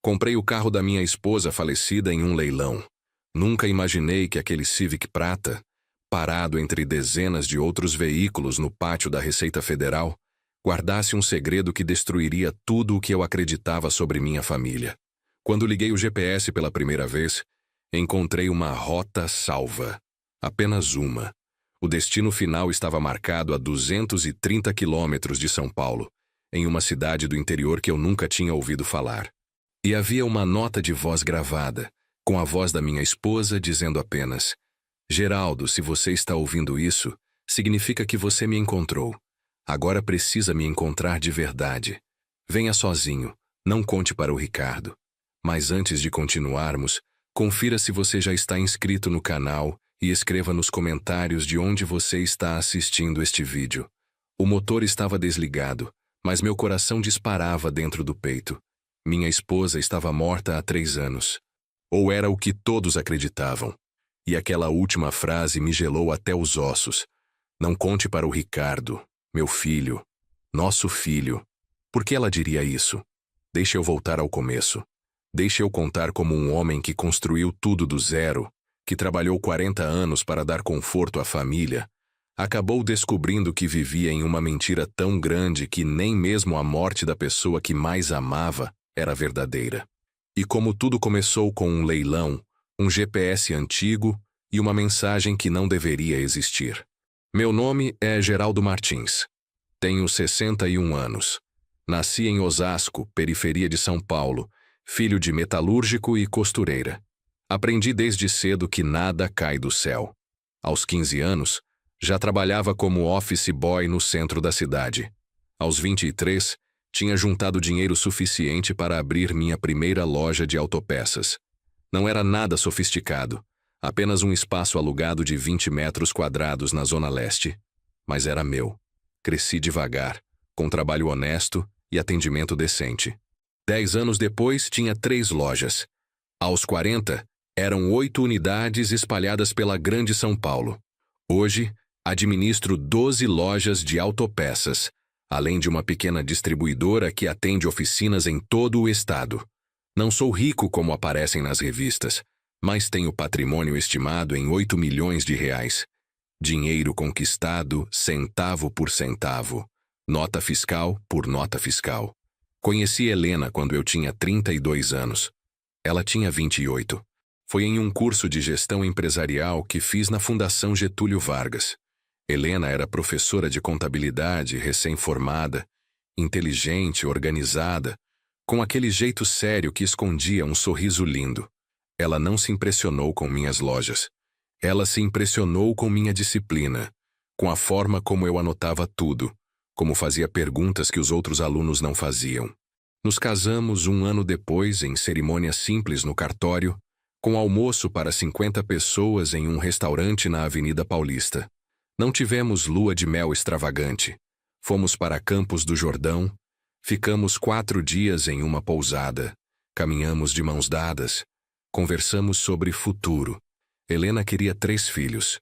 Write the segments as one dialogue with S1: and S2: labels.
S1: Comprei o carro da minha esposa falecida em um leilão. Nunca imaginei que aquele Civic prata, parado entre dezenas de outros veículos no pátio da Receita Federal, guardasse um segredo que destruiria tudo o que eu acreditava sobre minha família. Quando liguei o GPS pela primeira vez, encontrei uma rota salva. Apenas uma. O destino final estava marcado a 230 quilômetros de São Paulo, em uma cidade do interior que eu nunca tinha ouvido falar. E havia uma nota de voz gravada, com a voz da minha esposa dizendo apenas: Geraldo, se você está ouvindo isso, significa que você me encontrou. Agora precisa me encontrar de verdade. Venha sozinho, não conte para o Ricardo. Mas antes de continuarmos, confira se você já está inscrito no canal e escreva nos comentários de onde você está assistindo este vídeo. O motor estava desligado, mas meu coração disparava dentro do peito. Minha esposa estava morta há 3 anos. Ou era o que todos acreditavam. E aquela última frase me gelou até os ossos. Não conte para o Ricardo, meu filho, nosso filho. Por que ela diria isso? Deixe eu voltar ao começo. Deixe eu contar como um homem que construiu tudo do zero, que trabalhou 40 anos para dar conforto à família, acabou descobrindo que vivia em uma mentira tão grande que nem mesmo a morte da pessoa que mais amava era verdadeira. E como tudo começou com um leilão, um GPS antigo e uma mensagem que não deveria existir. Meu nome é Geraldo Martins. Tenho 61 anos. Nasci em Osasco, periferia de São Paulo, filho de metalúrgico e costureira. Aprendi desde cedo que nada cai do céu. Aos 15 anos, já trabalhava como office boy no centro da cidade. Aos 23, tinha juntado dinheiro suficiente para abrir minha primeira loja de autopeças. Não era nada sofisticado, apenas um espaço alugado de 20 metros quadrados na Zona Leste. Mas era meu. Cresci devagar, com trabalho honesto e atendimento decente. 10 anos depois, tinha 3 lojas. Aos 40, eram 8 unidades espalhadas pela Grande São Paulo. Hoje, administro 12 lojas de autopeças, além de uma pequena distribuidora que atende oficinas em todo o estado. Não sou rico como aparecem nas revistas, mas tenho patrimônio estimado em 8 milhões de reais. Dinheiro conquistado centavo por centavo, nota fiscal por nota fiscal. Conheci Helena quando eu tinha 32 anos. Ela tinha 28. Foi em um curso de gestão empresarial que fiz na Fundação Getúlio Vargas. Helena era professora de contabilidade, recém-formada, inteligente, organizada, com aquele jeito sério que escondia um sorriso lindo. Ela não se impressionou com minhas lojas. Ela se impressionou com minha disciplina, com a forma como eu anotava tudo, como fazia perguntas que os outros alunos não faziam. Nos casamos 1 ano depois, em cerimônia simples no cartório, com almoço para 50 pessoas em um restaurante na Avenida Paulista. Não tivemos lua de mel extravagante. Fomos para Campos do Jordão, ficamos 4 dias em uma pousada, caminhamos de mãos dadas, conversamos sobre futuro. Helena queria 3 filhos.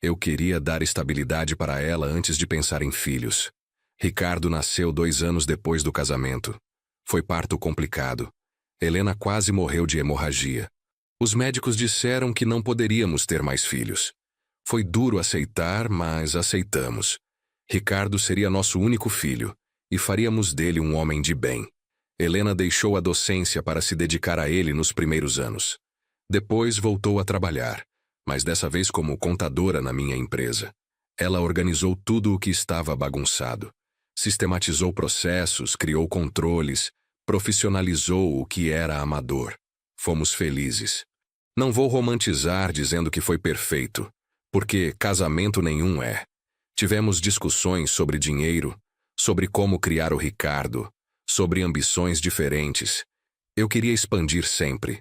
S1: Eu queria dar estabilidade para ela antes de pensar em filhos. Ricardo nasceu 2 anos depois do casamento. Foi parto complicado. Helena quase morreu de hemorragia. Os médicos disseram que não poderíamos ter mais filhos. Foi duro aceitar, mas aceitamos. Ricardo seria nosso único filho, e faríamos dele um homem de bem. Helena deixou a docência para se dedicar a ele nos primeiros anos. Depois voltou a trabalhar, mas dessa vez como contadora na minha empresa. Ela organizou tudo o que estava bagunçado. Sistematizou processos, criou controles, profissionalizou o que era amador. Fomos felizes. Não vou romantizar dizendo que foi perfeito, porque casamento nenhum é. Tivemos discussões sobre dinheiro, sobre como criar o Ricardo, sobre ambições diferentes. Eu queria expandir sempre.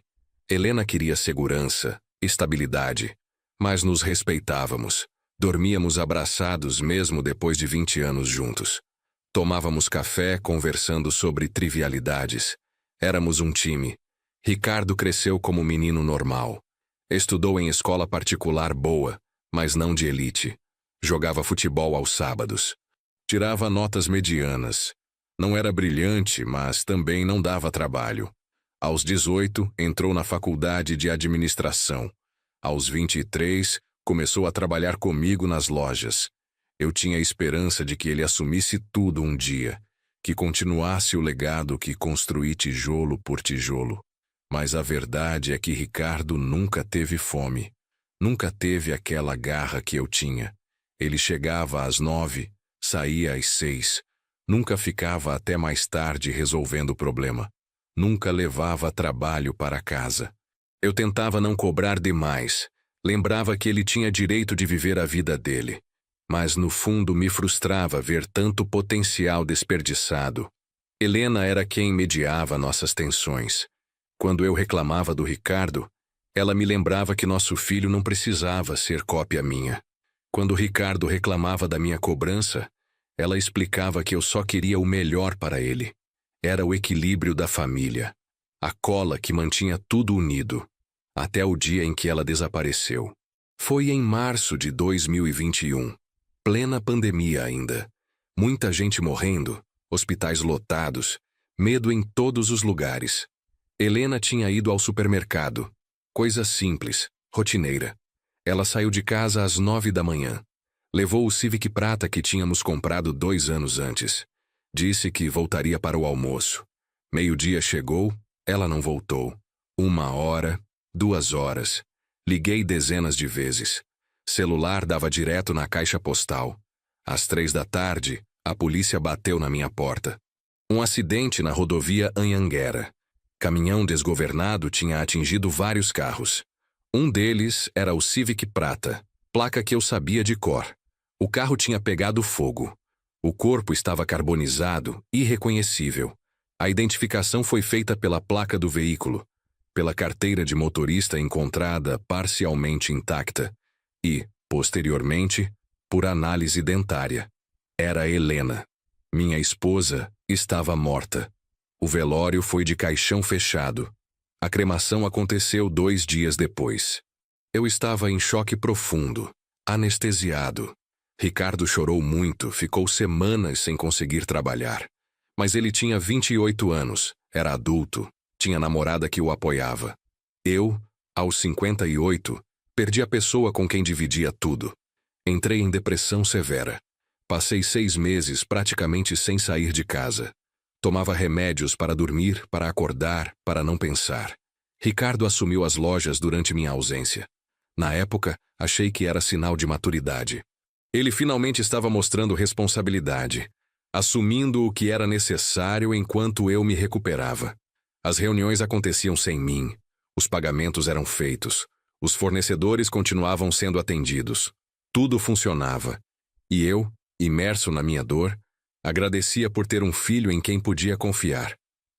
S1: Helena queria segurança, estabilidade, mas nos respeitávamos. Dormíamos abraçados mesmo depois de 20 anos juntos. Tomávamos café conversando sobre trivialidades. Éramos um time. Ricardo cresceu como menino normal. Estudou em escola particular boa, mas não de elite. Jogava futebol aos sábados. Tirava notas medianas. Não era brilhante, mas também não dava trabalho. Aos 18, entrou na faculdade de administração. Aos 23, começou a trabalhar comigo nas lojas. Eu tinha a esperança de que ele assumisse tudo um dia, que continuasse o legado que construí tijolo por tijolo. Mas a verdade é que Ricardo nunca teve fome. Nunca teve aquela garra que eu tinha. Ele chegava às 9, saía às 6. Nunca ficava até mais tarde resolvendo o problema. Nunca levava trabalho para casa. Eu tentava não cobrar demais. Lembrava que ele tinha direito de viver a vida dele. Mas no fundo me frustrava ver tanto potencial desperdiçado. Helena era quem mediava nossas tensões. Quando eu reclamava do Ricardo, ela me lembrava que nosso filho não precisava ser cópia minha. Quando o Ricardo reclamava da minha cobrança, ela explicava que eu só queria o melhor para ele. Era o equilíbrio da família, a cola que mantinha tudo unido, até o dia em que ela desapareceu. Foi em março de 2021, plena pandemia ainda. Muita gente morrendo, hospitais lotados, medo em todos os lugares. Helena tinha ido ao supermercado. Coisa simples, rotineira. Ela saiu de casa às 9 da manhã. Levou o Civic prata que tínhamos comprado 2 anos antes. Disse que voltaria para o almoço. Meio-dia chegou, ela não voltou. 1 hora, 2 horas. Liguei dezenas de vezes. Celular dava direto na caixa postal. Às 3 da tarde, a polícia bateu na minha porta. Um acidente na rodovia Anhanguera. Caminhão desgovernado tinha atingido vários carros. Um deles era o Civic prata, placa que eu sabia de cor. O carro tinha pegado fogo. O corpo estava carbonizado, irreconhecível. A identificação foi feita pela placa do veículo, pela carteira de motorista encontrada parcialmente intacta e, posteriormente, por análise dentária. Era Helena. Minha esposa estava morta. O velório foi de caixão fechado. A cremação aconteceu 2 dias depois. Eu estava em choque profundo, anestesiado. Ricardo chorou muito, ficou semanas sem conseguir trabalhar. Mas ele tinha 28 anos, era adulto, tinha namorada que o apoiava. Eu, aos 58, perdi a pessoa com quem dividia tudo. Entrei em depressão severa. Passei 6 meses praticamente sem sair de casa. Tomava remédios para dormir, para acordar, para não pensar. Ricardo assumiu as lojas durante minha ausência. Na época, achei que era sinal de maturidade. Ele finalmente estava mostrando responsabilidade, assumindo o que era necessário enquanto eu me recuperava. As reuniões aconteciam sem mim. Os pagamentos eram feitos. Os fornecedores continuavam sendo atendidos. Tudo funcionava. E eu, imerso na minha dor, agradecia por ter um filho em quem podia confiar.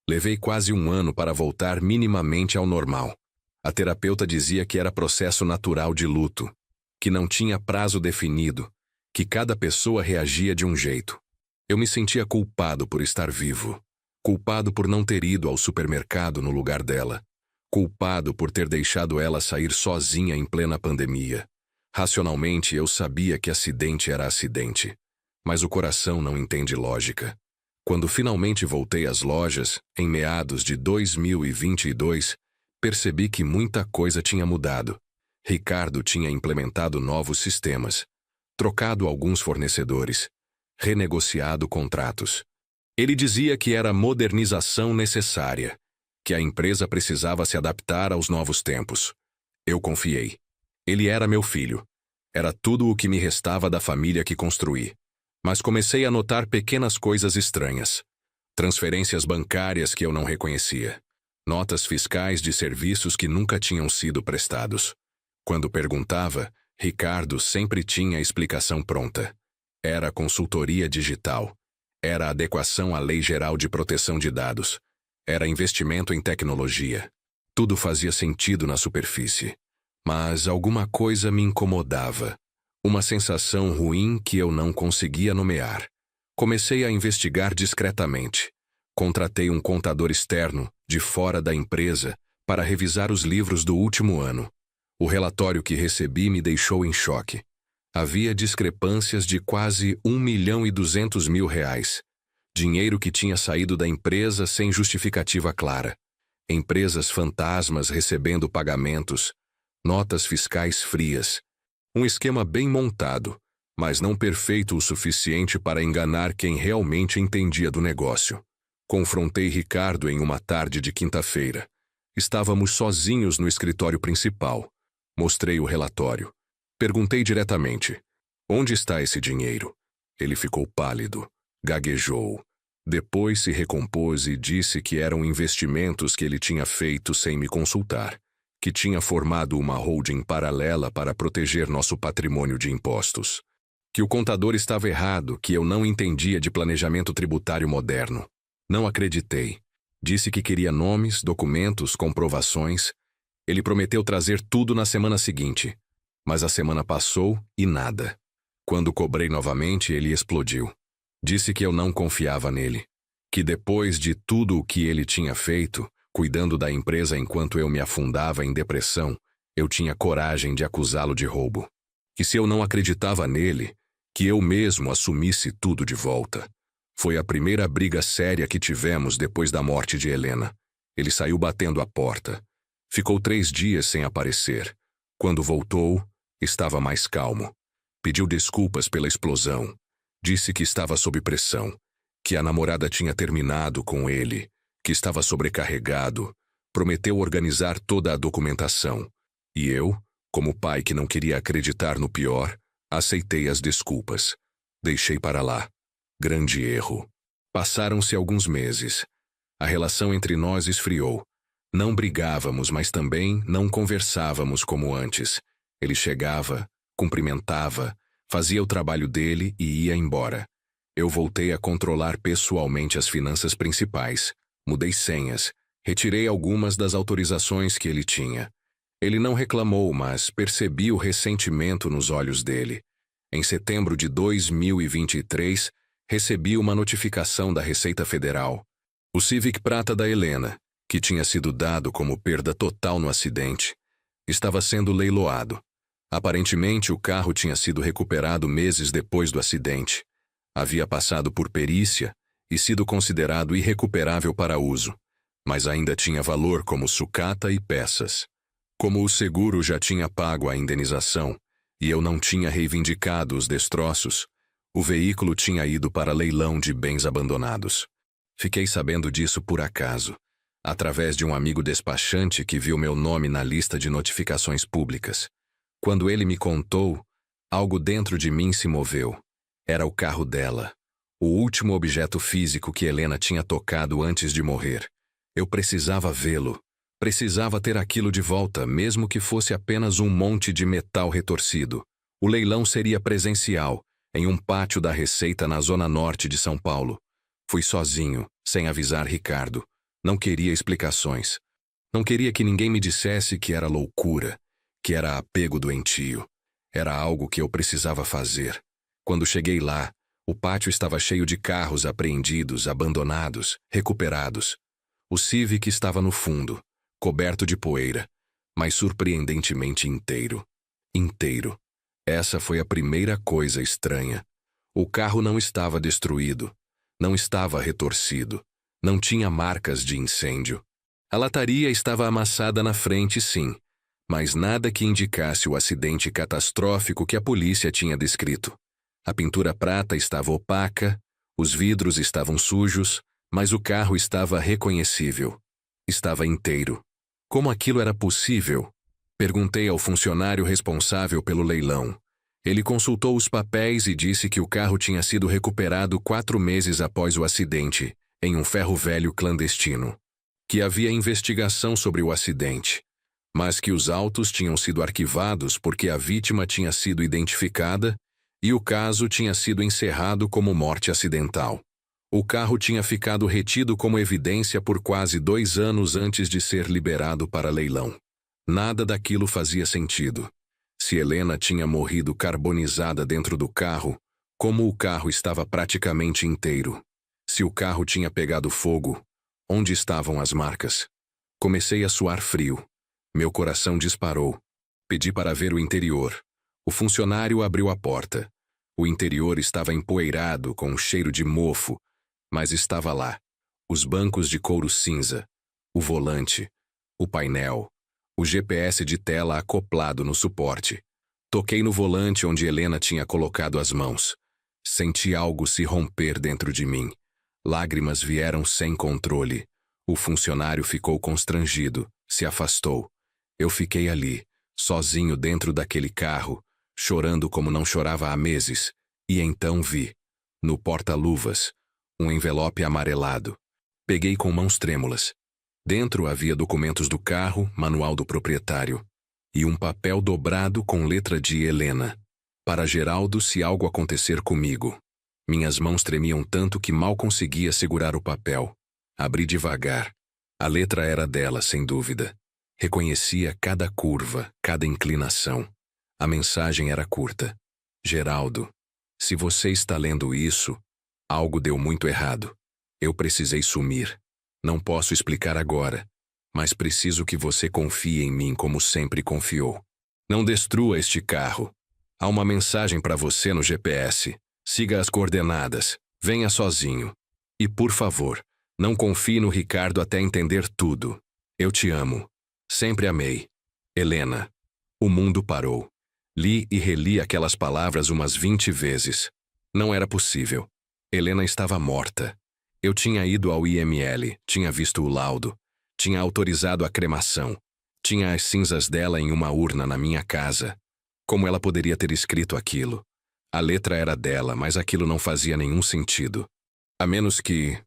S1: Levei quase 1 ano para voltar minimamente ao normal. A terapeuta dizia que era processo natural de luto, que não tinha prazo definido, que cada pessoa reagia de um jeito. Eu me sentia culpado por estar vivo, culpado por não ter ido ao supermercado no lugar dela, culpado por ter deixado ela sair sozinha em plena pandemia. Racionalmente, eu sabia que acidente era acidente. Mas o coração não entende lógica. Quando finalmente voltei às lojas, em meados de 2022, percebi que muita coisa tinha mudado. Ricardo tinha implementado novos sistemas, trocado alguns fornecedores, renegociado contratos. Ele dizia que era modernização necessária, que a empresa precisava se adaptar aos novos tempos. Eu confiei. Ele era meu filho. Era tudo o que me restava da família que construí. Mas comecei a notar pequenas coisas estranhas. Transferências bancárias que eu não reconhecia. Notas fiscais de serviços que nunca tinham sido prestados. Quando perguntava, Ricardo sempre tinha a explicação pronta. Era consultoria digital. Era adequação à Lei Geral de Proteção de Dados. Era investimento em tecnologia. Tudo fazia sentido na superfície. Mas alguma coisa me incomodava. Uma sensação ruim que eu não conseguia nomear. Comecei a investigar discretamente. Contratei um contador externo, de fora da empresa, para revisar os livros do último ano. O relatório que recebi me deixou em choque. Havia discrepâncias de quase R$ 1.200.000. Dinheiro que tinha saído da empresa sem justificativa clara. empresas fantasmas recebendo pagamentos, notas fiscais frias. Um esquema bem montado, mas não perfeito o suficiente para enganar quem realmente entendia do negócio. Confrontei Ricardo em uma tarde de quinta-feira. Estávamos sozinhos no escritório principal. Mostrei o relatório. Perguntei diretamente: onde está esse dinheiro? Ele ficou pálido, gaguejou. Depois se recompôs e disse que eram investimentos que ele tinha feito sem me consultar, que tinha formado uma holding paralela para proteger nosso patrimônio de impostos. Que o contador estava errado, que eu não entendia de planejamento tributário moderno. Não acreditei. Disse que queria nomes, documentos, comprovações. Ele prometeu trazer tudo na semana seguinte. Mas a semana passou e nada. Quando cobrei novamente, ele explodiu. Disse que eu não confiava nele. Que depois de tudo o que ele tinha feito, cuidando da empresa enquanto eu me afundava em depressão, eu tinha coragem de acusá-lo de roubo. Que se eu não acreditava nele, que eu mesmo assumisse tudo de volta. Foi a primeira briga séria que tivemos depois da morte de Helena. Ele saiu batendo a porta. Ficou 3 dias sem aparecer. Quando voltou, estava mais calmo. Pediu desculpas pela explosão. Disse que estava sob pressão, que a namorada tinha terminado com ele, que estava sobrecarregado. Prometeu organizar toda a documentação. E eu, como pai que não queria acreditar no pior, aceitei as desculpas. Deixei para lá. Grande erro. Passaram-se alguns meses. A relação entre nós esfriou. Não brigávamos, mas também não conversávamos como antes. Ele chegava, cumprimentava, fazia o trabalho dele e ia embora. Eu voltei a controlar pessoalmente as finanças principais. Mudei senhas. Retirei algumas das autorizações que ele tinha. Ele não reclamou, mas percebi o ressentimento nos olhos dele. Em setembro de 2023, recebi uma notificação da Receita Federal. O Civic prata da Helena, que tinha sido dado como perda total no acidente, estava sendo leiloado. Aparentemente, o carro tinha sido recuperado meses depois do acidente. Havia passado por perícia e sido considerado irrecuperável para uso, mas ainda tinha valor como sucata e peças. Como o seguro já tinha pago a indenização e eu não tinha reivindicado os destroços, o veículo tinha ido para leilão de bens abandonados. Fiquei sabendo disso por acaso, através de um amigo despachante que viu meu nome na lista de notificações públicas. Quando ele me contou, algo dentro de mim se moveu. Era o carro dela, o último objeto físico que Helena tinha tocado antes de morrer. Eu precisava vê-lo. Precisava ter aquilo de volta, mesmo que fosse apenas um monte de metal retorcido. O leilão seria presencial, em um pátio da Receita na zona norte de São Paulo. Fui sozinho, sem avisar Ricardo. Não queria explicações. Não queria que ninguém me dissesse que era loucura, que era apego doentio. Era algo que eu precisava fazer. Quando cheguei lá, o pátio estava cheio de carros apreendidos, abandonados, recuperados. O Civic estava no fundo, coberto de poeira, mas surpreendentemente inteiro. Inteiro. Essa foi a primeira coisa estranha. O carro não estava destruído, não estava retorcido, não tinha marcas de incêndio. A lataria estava amassada na frente, sim, mas nada que indicasse o acidente catastrófico que a polícia tinha descrito. A pintura prata estava opaca, os vidros estavam sujos, mas o carro estava reconhecível. Estava inteiro. Como aquilo era possível? Perguntei ao funcionário responsável pelo leilão. Ele consultou os papéis e disse que o carro tinha sido recuperado 4 meses após o acidente, em um ferro velho clandestino. Que havia investigação sobre o acidente, mas que os autos tinham sido arquivados porque a vítima tinha sido identificada e o caso tinha sido encerrado como morte acidental. O carro tinha ficado retido como evidência por quase 2 anos antes de ser liberado para leilão. Nada daquilo fazia sentido. Se Helena tinha morrido carbonizada dentro do carro, como o carro estava praticamente inteiro? Se o carro tinha pegado fogo, onde estavam as marcas? Comecei a suar frio. Meu coração disparou. Pedi para ver o interior. O funcionário abriu a porta. O interior estava empoeirado, com um cheiro de mofo, mas estava lá. Os bancos de couro cinza, o volante, o painel, o GPS de tela acoplado no suporte. Toquei no volante onde Helena tinha colocado as mãos. Senti algo se romper dentro de mim. Lágrimas vieram sem controle. O funcionário ficou constrangido, se afastou. Eu fiquei ali, sozinho dentro daquele carro, chorando como não chorava há meses, e então vi, no porta-luvas, um envelope amarelado. Peguei com mãos trêmulas. Dentro havia documentos do carro, manual do proprietário, e um papel dobrado com letra de Helena. Para Geraldo, se algo acontecer comigo. Minhas mãos tremiam tanto que mal conseguia segurar o papel. Abri devagar. A letra era dela, sem dúvida. Reconhecia cada curva, cada inclinação. A mensagem era curta. Geraldo, se você está lendo isso, algo deu muito errado. Eu precisei sumir. Não posso explicar agora, mas preciso que você confie em mim como sempre confiou. Não destrua este carro. Há uma mensagem para você no GPS. Siga as coordenadas. Venha sozinho. E, por favor, não confie no Ricardo até entender tudo. Eu te amo. Sempre amei. Helena. O mundo parou. Li e reli aquelas palavras umas 20 vezes. Não era possível. Helena estava morta. Eu tinha ido ao IML, tinha visto o laudo, tinha autorizado a cremação, tinha as cinzas dela em uma urna na minha casa. Como ela poderia ter escrito aquilo? A letra era dela, mas aquilo não fazia nenhum sentido. A menos que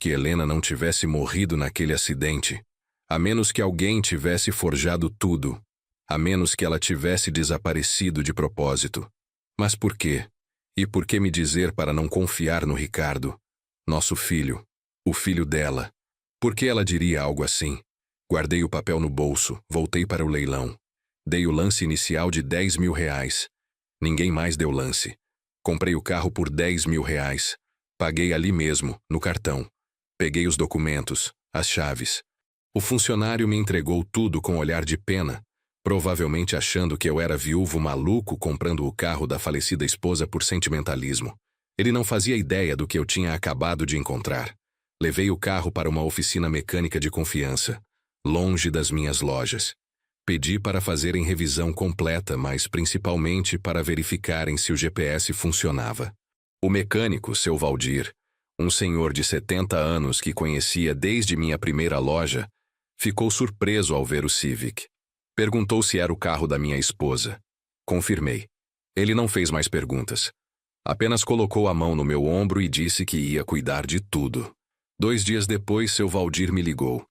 S1: Helena não tivesse morrido naquele acidente. A menos que alguém tivesse forjado tudo. A menos que ela tivesse desaparecido de propósito. Mas por quê? E por que me dizer para não confiar no Ricardo? Nosso filho. O filho dela. Por que ela diria algo assim? Guardei o papel no bolso, voltei para o leilão. Dei o lance inicial de R$10.000. Ninguém mais deu lance. Comprei o carro por R$10.000. Paguei ali mesmo, no cartão. Peguei os documentos, as chaves. O funcionário me entregou tudo com olhar de pena, provavelmente achando que eu era viúvo maluco comprando o carro da falecida esposa por sentimentalismo. Ele não fazia ideia do que eu tinha acabado de encontrar. Levei o carro para uma oficina mecânica de confiança, longe das minhas lojas. Pedi para fazerem revisão completa, mas principalmente para verificarem se o GPS funcionava. O mecânico, seu Valdir, um senhor de 70 anos que conhecia desde minha primeira loja, ficou surpreso ao ver o Civic. Perguntou se era o carro da minha esposa. Confirmei. Ele não fez mais perguntas. Apenas colocou a mão no meu ombro e disse que ia cuidar de tudo. 2 dias depois, seu Valdir me ligou.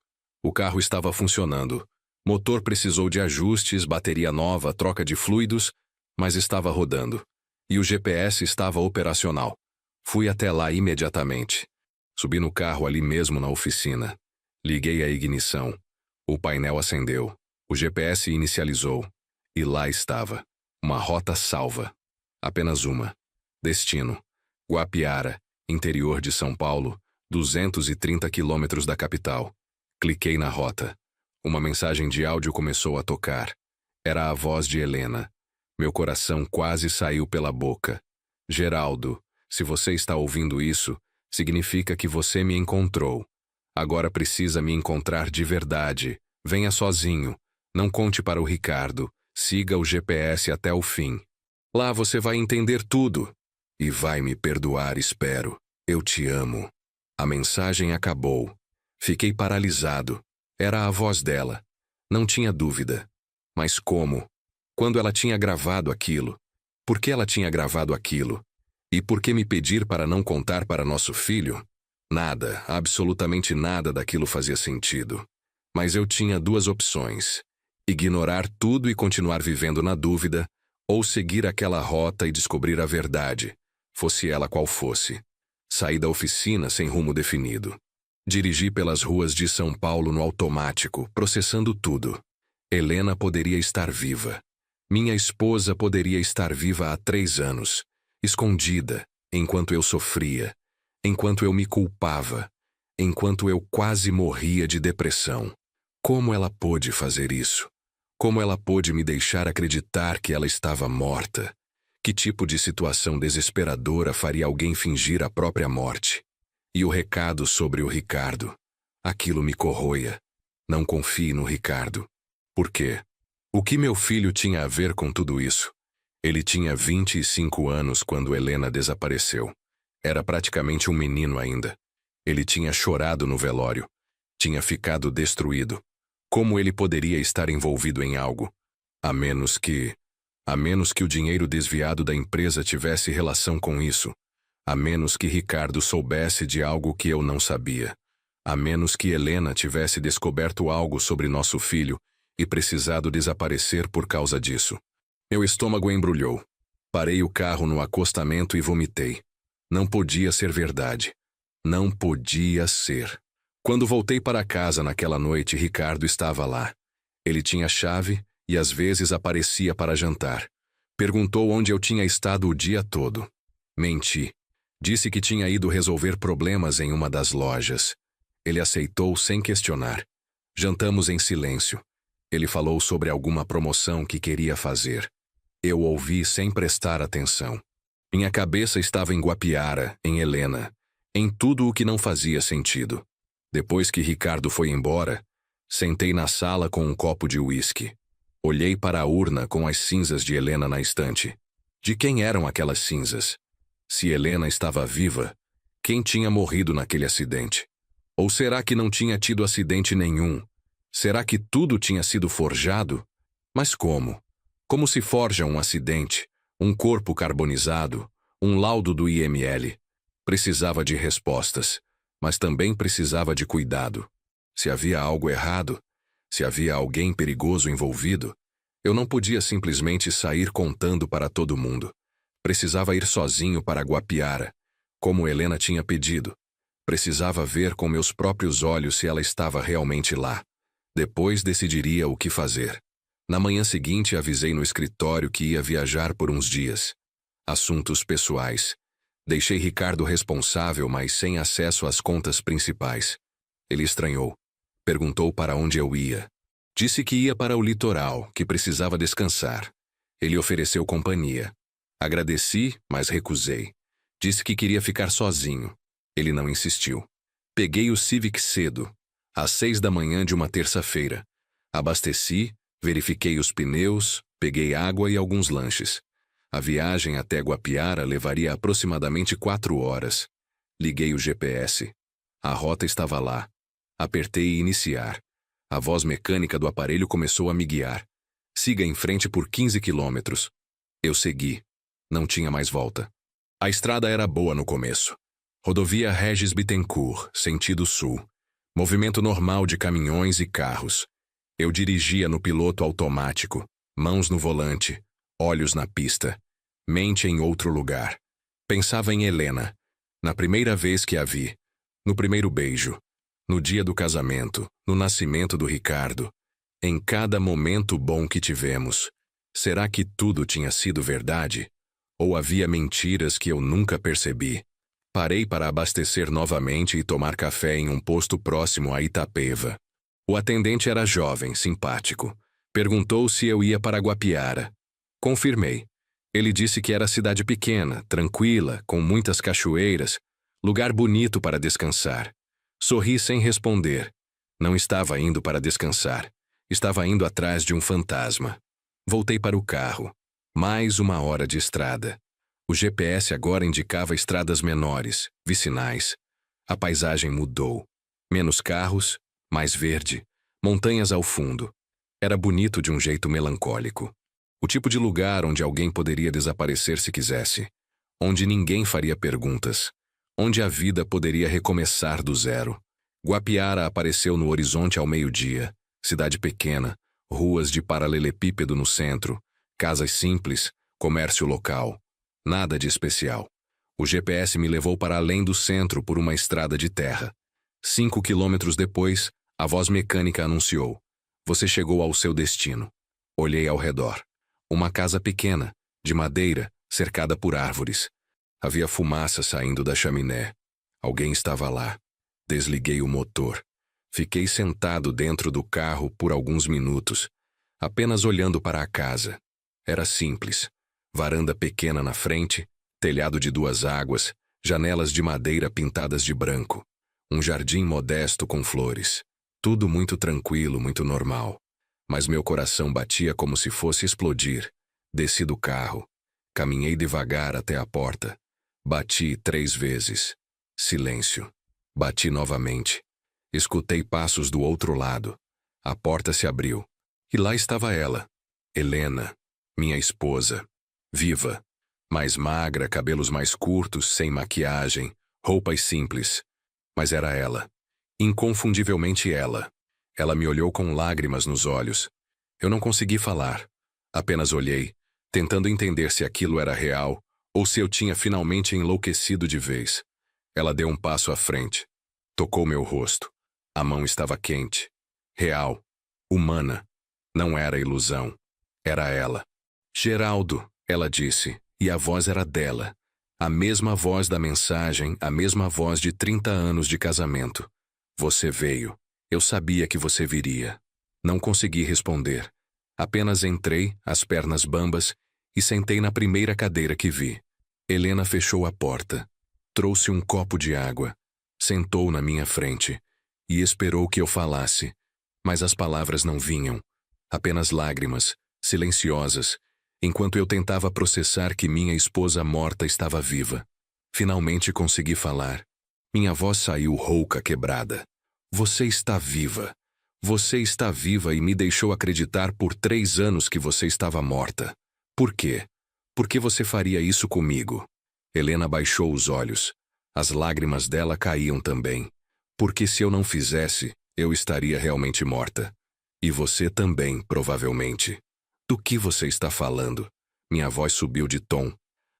S1: O carro estava funcionando. Motor precisou de ajustes, bateria nova, troca de fluidos, mas estava rodando. E o GPS estava operacional. Fui até lá imediatamente. Subi no carro ali mesmo na oficina. Liguei a ignição. O painel acendeu. O GPS inicializou. E lá estava. Uma rota salva. Apenas uma. Destino: Guapiara, interior de São Paulo, 230 quilômetros da capital. Cliquei na rota. Uma mensagem de áudio começou a tocar. Era a voz de Helena. Meu coração quase saiu pela boca. Geraldo, se você está ouvindo isso, significa que você me encontrou. Agora precisa me encontrar de verdade. Venha sozinho. Não conte para o Ricardo. Siga o GPS até o fim. Lá você vai entender tudo. E vai me perdoar, espero. Eu te amo. A mensagem acabou. Fiquei paralisado. Era a voz dela. Não tinha dúvida. Mas como? Quando ela tinha gravado aquilo? Por que ela tinha gravado aquilo? E por que me pedir para não contar para nosso filho? Nada, absolutamente nada daquilo fazia sentido. Mas eu tinha 2 opções. Ignorar tudo e continuar vivendo na dúvida, ou seguir aquela rota e descobrir a verdade, fosse ela qual fosse. Saí da oficina sem rumo definido. Dirigi pelas ruas de São Paulo no automático, processando tudo. Helena poderia estar viva. Minha esposa poderia estar viva há 3 anos, escondida, enquanto eu sofria, enquanto eu me culpava, enquanto eu quase morria de depressão. Como ela pôde fazer isso? Como ela pôde me deixar acreditar que ela estava morta? Que tipo de situação desesperadora faria alguém fingir a própria morte? E o recado sobre o Ricardo? Aquilo me corroía. Não confie no Ricardo. Por quê? O que meu filho tinha a ver com tudo isso? Ele tinha 25 anos quando Helena desapareceu. Era praticamente um menino ainda. Ele tinha chorado no velório. Tinha ficado destruído. Como ele poderia estar envolvido em algo? A menos que o dinheiro desviado da empresa tivesse relação com isso. A menos que Ricardo soubesse de algo que eu não sabia. A menos que Helena tivesse descoberto algo sobre nosso filho e precisado desaparecer por causa disso. Meu estômago embrulhou. Parei o carro no acostamento e vomitei. Não podia ser verdade. Não podia ser. Quando voltei para casa naquela noite, Ricardo estava lá. Ele tinha chave e às vezes aparecia para jantar. Perguntou onde eu tinha estado o dia todo. Menti. Disse que tinha ido resolver problemas em uma das lojas. Ele aceitou sem questionar. Jantamos em silêncio. Ele falou sobre alguma promoção que queria fazer. Eu ouvi sem prestar atenção. Minha cabeça estava em Guapiara, em Helena, em tudo o que não fazia sentido. Depois que Ricardo foi embora, sentei na sala com um copo de uísque. Olhei para a urna com as cinzas de Helena na estante. De quem eram aquelas cinzas? Se Helena estava viva, quem tinha morrido naquele acidente? Ou será que não tinha tido acidente nenhum? Será que tudo tinha sido forjado? Mas como? Como se forja um acidente, um corpo carbonizado, um laudo do IML? Precisava de respostas, mas também precisava de cuidado. Se havia algo errado, se havia alguém perigoso envolvido, eu não podia simplesmente sair contando para todo mundo. Precisava ir sozinho para Guapiara, como Helena tinha pedido. Precisava ver com meus próprios olhos se ela estava realmente lá. Depois decidiria o que fazer. Na manhã seguinte avisei no escritório que ia viajar por uns dias. Assuntos pessoais. Deixei Ricardo responsável, mas sem acesso às contas principais. Ele estranhou. Perguntou para onde eu ia. Disse que ia para o litoral, que precisava descansar. Ele ofereceu companhia. Agradeci, mas recusei. Disse que queria ficar sozinho. Ele não insistiu. Peguei o Civic cedo, às 6 da manhã de uma terça-feira. Abasteci, verifiquei os pneus, peguei água e alguns lanches. A viagem até Guapiara levaria aproximadamente 4 horas. Liguei o GPS. A rota estava lá. Apertei iniciar. A voz mecânica do aparelho começou a me guiar. Siga em frente por 15 quilômetros. Eu segui. Não tinha mais volta. A estrada era boa no começo. Rodovia Regis Bittencourt, sentido sul. Movimento normal de caminhões e carros. Eu dirigia no piloto automático, mãos no volante, olhos na pista, mente em outro lugar. Pensava em Helena, na primeira vez que a vi, no primeiro beijo, no dia do casamento, no nascimento do Ricardo, em cada momento bom que tivemos. Será que tudo tinha sido verdade? Ou havia mentiras que eu nunca percebi? Parei para abastecer novamente e tomar café em um posto próximo a Itapeva. O atendente era jovem, simpático. Perguntou se eu ia para Guapiara. Confirmei. Ele disse que era cidade pequena, tranquila, com muitas cachoeiras, lugar bonito para descansar. Sorri sem responder. Não estava indo para descansar. Estava indo atrás de um fantasma. Voltei para o carro. Mais 1 hora de estrada. O GPS agora indicava estradas menores, vicinais. A paisagem mudou. Menos carros, mais verde, montanhas ao fundo. Era bonito de um jeito melancólico. O tipo de lugar onde alguém poderia desaparecer se quisesse. Onde ninguém faria perguntas. Onde a vida poderia recomeçar do zero. Guapiara apareceu no horizonte ao meio-dia. Cidade pequena, ruas de paralelepípedo no centro, casas simples, comércio local. Nada de especial. O GPS me levou para além do centro por uma estrada de terra. 5 quilômetros depois, a voz mecânica anunciou: "Você chegou ao seu destino." Olhei ao redor. Uma casa pequena, de madeira, cercada por árvores. Havia fumaça saindo da chaminé. Alguém estava lá. Desliguei o motor. Fiquei sentado dentro do carro por alguns minutos, apenas olhando para a casa. Era simples. Varanda pequena na frente, telhado de 2 águas, janelas de madeira pintadas de branco. Um jardim modesto com flores. Tudo muito tranquilo, muito normal. Mas meu coração batia como se fosse explodir. Desci do carro. Caminhei devagar até a porta. Bati 3 vezes. Silêncio. Bati novamente. Escutei passos do outro lado. A porta se abriu. E lá estava ela. Helena, minha esposa. Viva. Mais magra, cabelos mais curtos, sem maquiagem, roupas simples. Mas era ela. Inconfundivelmente ela. Ela me olhou com lágrimas nos olhos. Eu não consegui falar. Apenas olhei, tentando entender se aquilo era real ou se eu tinha finalmente enlouquecido de vez. Ela deu um passo à frente. Tocou meu rosto. A mão estava quente. Real. Humana. Não era ilusão. Era ela. Geraldo, ela disse, e a voz era dela. A mesma voz da mensagem, a mesma voz de 30 anos de casamento. Você veio. Eu sabia que você viria. Não consegui responder. Apenas entrei, as pernas bambas, e sentei na primeira cadeira que vi. Helena fechou a porta. Trouxe um copo de água. Sentou na minha frente. E esperou que eu falasse. Mas as palavras não vinham. Apenas lágrimas, silenciosas, enquanto eu tentava processar que minha esposa morta estava viva. Finalmente consegui falar. Minha voz saiu rouca, quebrada. Você está viva. Você está viva e me deixou acreditar por 3 anos que você estava morta. Por quê? Por que você faria isso comigo? Helena baixou os olhos. As lágrimas dela caíam também. Porque se eu não fizesse, eu estaria realmente morta. E você também, provavelmente. Do que você está falando? Minha voz subiu de tom.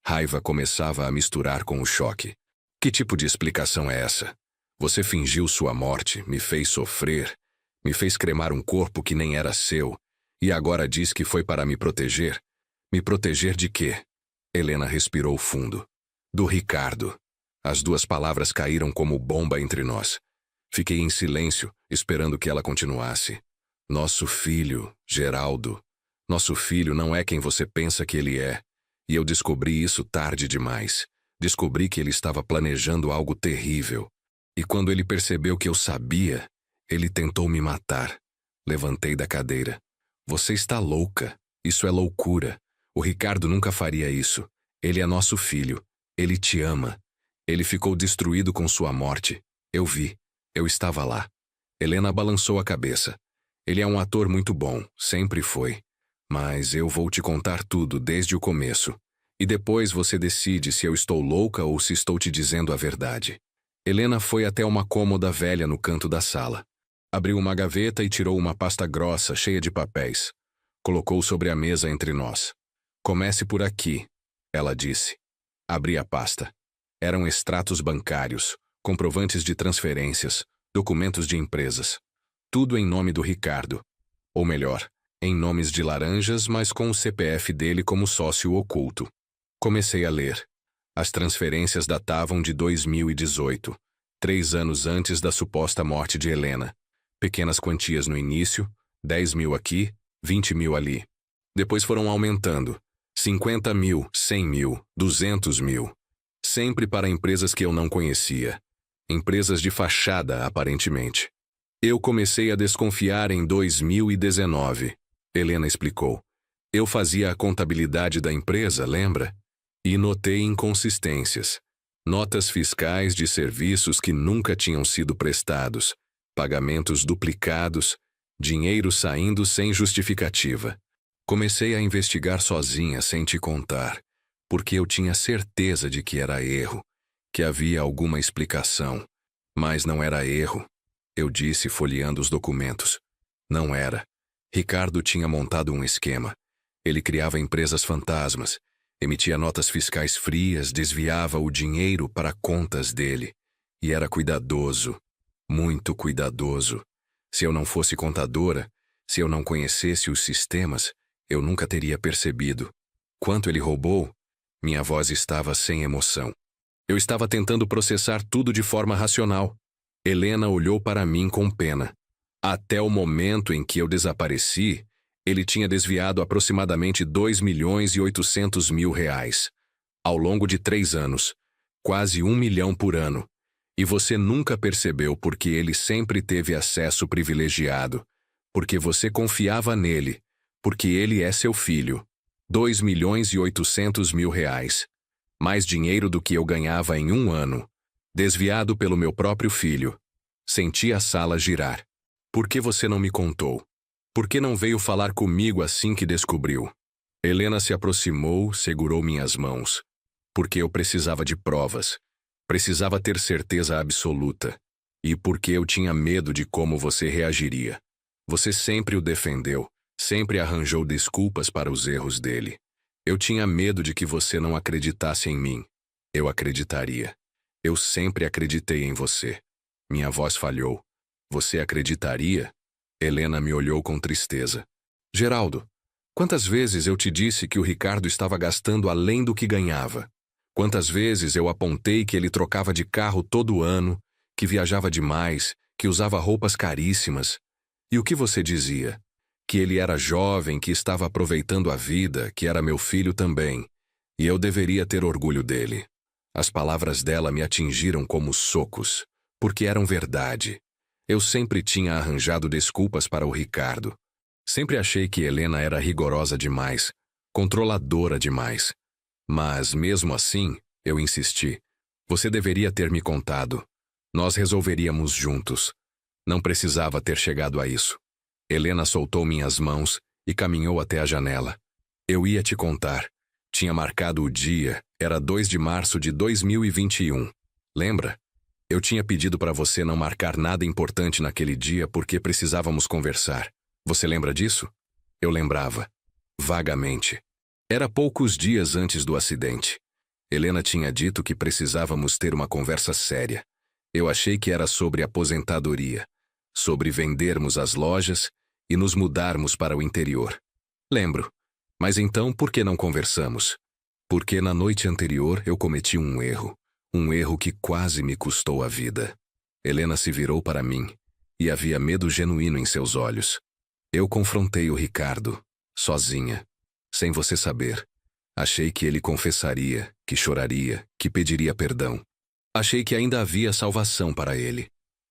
S1: Raiva começava a misturar com o choque. Que tipo de explicação é essa? Você fingiu sua morte, me fez sofrer, me fez cremar um corpo que nem era seu, e agora diz que foi para me proteger? Me proteger de quê? Helena respirou fundo. Do Ricardo. As 2 palavras caíram como bomba entre nós. Fiquei em silêncio, esperando que ela continuasse. Nosso filho, Geraldo. Nosso filho não é quem você pensa que ele é. E eu descobri isso tarde demais. Descobri que ele estava planejando algo terrível. E quando ele percebeu que eu sabia, ele tentou me matar. Levantei da cadeira. Você está louca. Isso é loucura. O Ricardo nunca faria isso. Ele é nosso filho. Ele te ama. Ele ficou destruído com sua morte. Eu vi. Eu estava lá. Helena balançou a cabeça. Ele é um ator muito bom. Sempre foi. Mas eu vou te contar tudo desde o começo. E depois você decide se eu estou louca ou se estou te dizendo a verdade. Helena foi até uma cômoda velha no canto da sala. Abriu uma gaveta e tirou uma pasta grossa, cheia de papéis. Colocou sobre a mesa entre nós. Comece por aqui, ela disse. Abri a pasta. Eram extratos bancários, comprovantes de transferências, documentos de empresas. Tudo em nome do Ricardo. Ou melhor, em nomes de laranjas, mas com o CPF dele como sócio oculto. Comecei a ler. As transferências datavam de 2018, 3 anos antes da suposta morte de Helena. Pequenas quantias no início, 10 mil aqui, 20 mil ali. Depois foram aumentando, 50 mil, 100 mil, 200 mil. Sempre para empresas que eu não conhecia. Empresas de fachada, aparentemente. Eu comecei a desconfiar em 2019, Helena explicou. Eu fazia a contabilidade da empresa, lembra? E notei inconsistências. Notas fiscais de serviços que nunca tinham sido prestados, pagamentos duplicados, dinheiro saindo sem justificativa. Comecei a investigar sozinha, sem te contar, porque eu tinha certeza de que era erro, que havia alguma explicação. Mas não era erro, eu disse folheando os documentos. Não era. Ricardo tinha montado um esquema. Ele criava empresas fantasmas, emitia notas fiscais frias, desviava o dinheiro para contas dele. E era cuidadoso, muito cuidadoso. Se eu não fosse contadora, se eu não conhecesse os sistemas, eu nunca teria percebido. Quanto ele roubou? Minha voz estava sem emoção. Eu estava tentando processar tudo de forma racional. Helena olhou para mim com pena. Até o momento em que eu desapareci, ele tinha desviado aproximadamente 2.800.000 reais. Ao longo de 3 anos. Quase 1 milhão por ano. E você nunca percebeu porque ele sempre teve acesso privilegiado, porque você confiava nele, porque ele é seu filho. 2.800.000 reais. Mais dinheiro do que eu ganhava em um ano. Desviado pelo meu próprio filho. Senti a sala girar. Por que você não me contou? Por que não veio falar comigo assim que descobriu? Helena se aproximou, segurou minhas mãos. Porque eu precisava de provas. Precisava ter certeza absoluta. E porque eu tinha medo de como você reagiria. Você sempre o defendeu, sempre arranjou desculpas para os erros dele. Eu tinha medo de que você não acreditasse em mim. Eu acreditaria. Eu sempre acreditei em você. Minha voz falhou. Você acreditaria? Helena me olhou com tristeza. Geraldo, quantas vezes eu te disse que o Ricardo estava gastando além do que ganhava? Quantas vezes eu apontei que ele trocava de carro todo ano, que viajava demais, que usava roupas caríssimas? E o que você dizia? Que ele era jovem, que estava aproveitando a vida, que era meu filho também. E eu deveria ter orgulho dele. As palavras dela me atingiram como socos, porque eram verdade. Eu sempre tinha arranjado desculpas para o Ricardo. Sempre achei que Helena era rigorosa demais, controladora demais. Mas, mesmo assim, eu insisti. Você deveria ter me contado. Nós resolveríamos juntos. Não precisava ter chegado a isso. Helena soltou minhas mãos e caminhou até a janela. Eu ia te contar. Tinha marcado o dia, era 2 de março de 2021. Lembra? Eu tinha pedido para você não marcar nada importante naquele dia porque precisávamos conversar. Você lembra disso? Eu lembrava. Vagamente. Era poucos dias antes do acidente. Helena tinha dito que precisávamos ter uma conversa séria. Eu achei que era sobre aposentadoria, sobre vendermos as lojas e nos mudarmos para o interior. Lembro. Mas então por que não conversamos? Porque na noite anterior eu cometi um erro que quase me custou a vida. Helena se virou para mim e havia medo genuíno em seus olhos. Eu confrontei o Ricardo, sozinha. Sem você saber. Achei que ele confessaria, que choraria, que pediria perdão. Achei que ainda havia salvação para ele.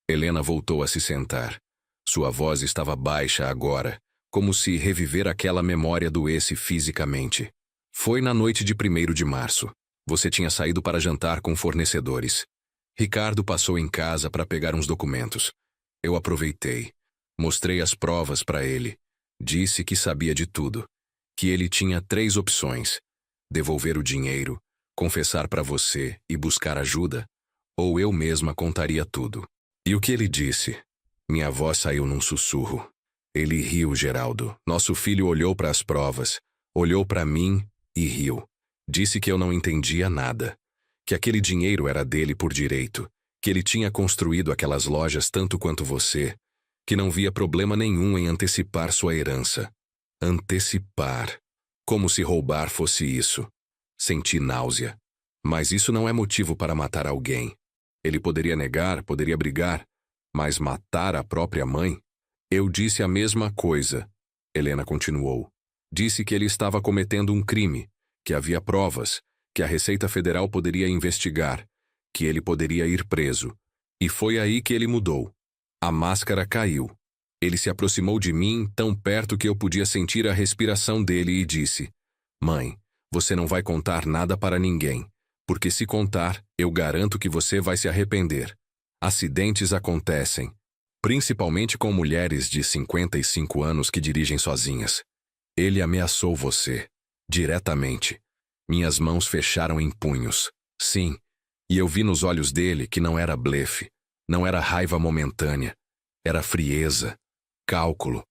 S1: Helena voltou a se sentar. Sua voz estava baixa agora, como se reviver aquela memória doesse fisicamente. Foi na noite de 1º de março. Você tinha saído para jantar com fornecedores. Ricardo passou em casa para pegar uns documentos. Eu aproveitei. Mostrei as provas para ele. Disse que sabia de tudo. Que ele tinha 3 opções: devolver o dinheiro, confessar para você e buscar ajuda, ou eu mesma contaria tudo. E o que ele disse? Minha voz saiu num sussurro. Ele riu, Geraldo. Nosso filho olhou para as provas, olhou para mim e riu. Disse que eu não entendia nada, que aquele dinheiro era dele por direito, que ele tinha construído aquelas lojas tanto quanto você, que não via problema nenhum em antecipar sua herança. Antecipar. Como se roubar fosse isso. Senti náusea. Mas isso não é motivo para matar alguém. Ele poderia negar, poderia brigar, mas matar a própria mãe? Eu disse a mesma coisa. Helena continuou. Disse que ele estava cometendo um crime, que havia provas, que a Receita Federal poderia investigar, que ele poderia ir preso. E foi aí que ele mudou. A máscara caiu. Ele se aproximou de mim, tão perto que eu podia sentir a respiração dele e disse: Mãe, você não vai contar nada para ninguém, porque se contar, eu garanto que você vai se arrepender. Acidentes acontecem, principalmente com mulheres de 55 anos que dirigem sozinhas. Ele ameaçou você, diretamente. Minhas mãos fecharam em punhos. Sim, e eu vi nos olhos dele que não era blefe, não era raiva momentânea, era frieza. Cálculo.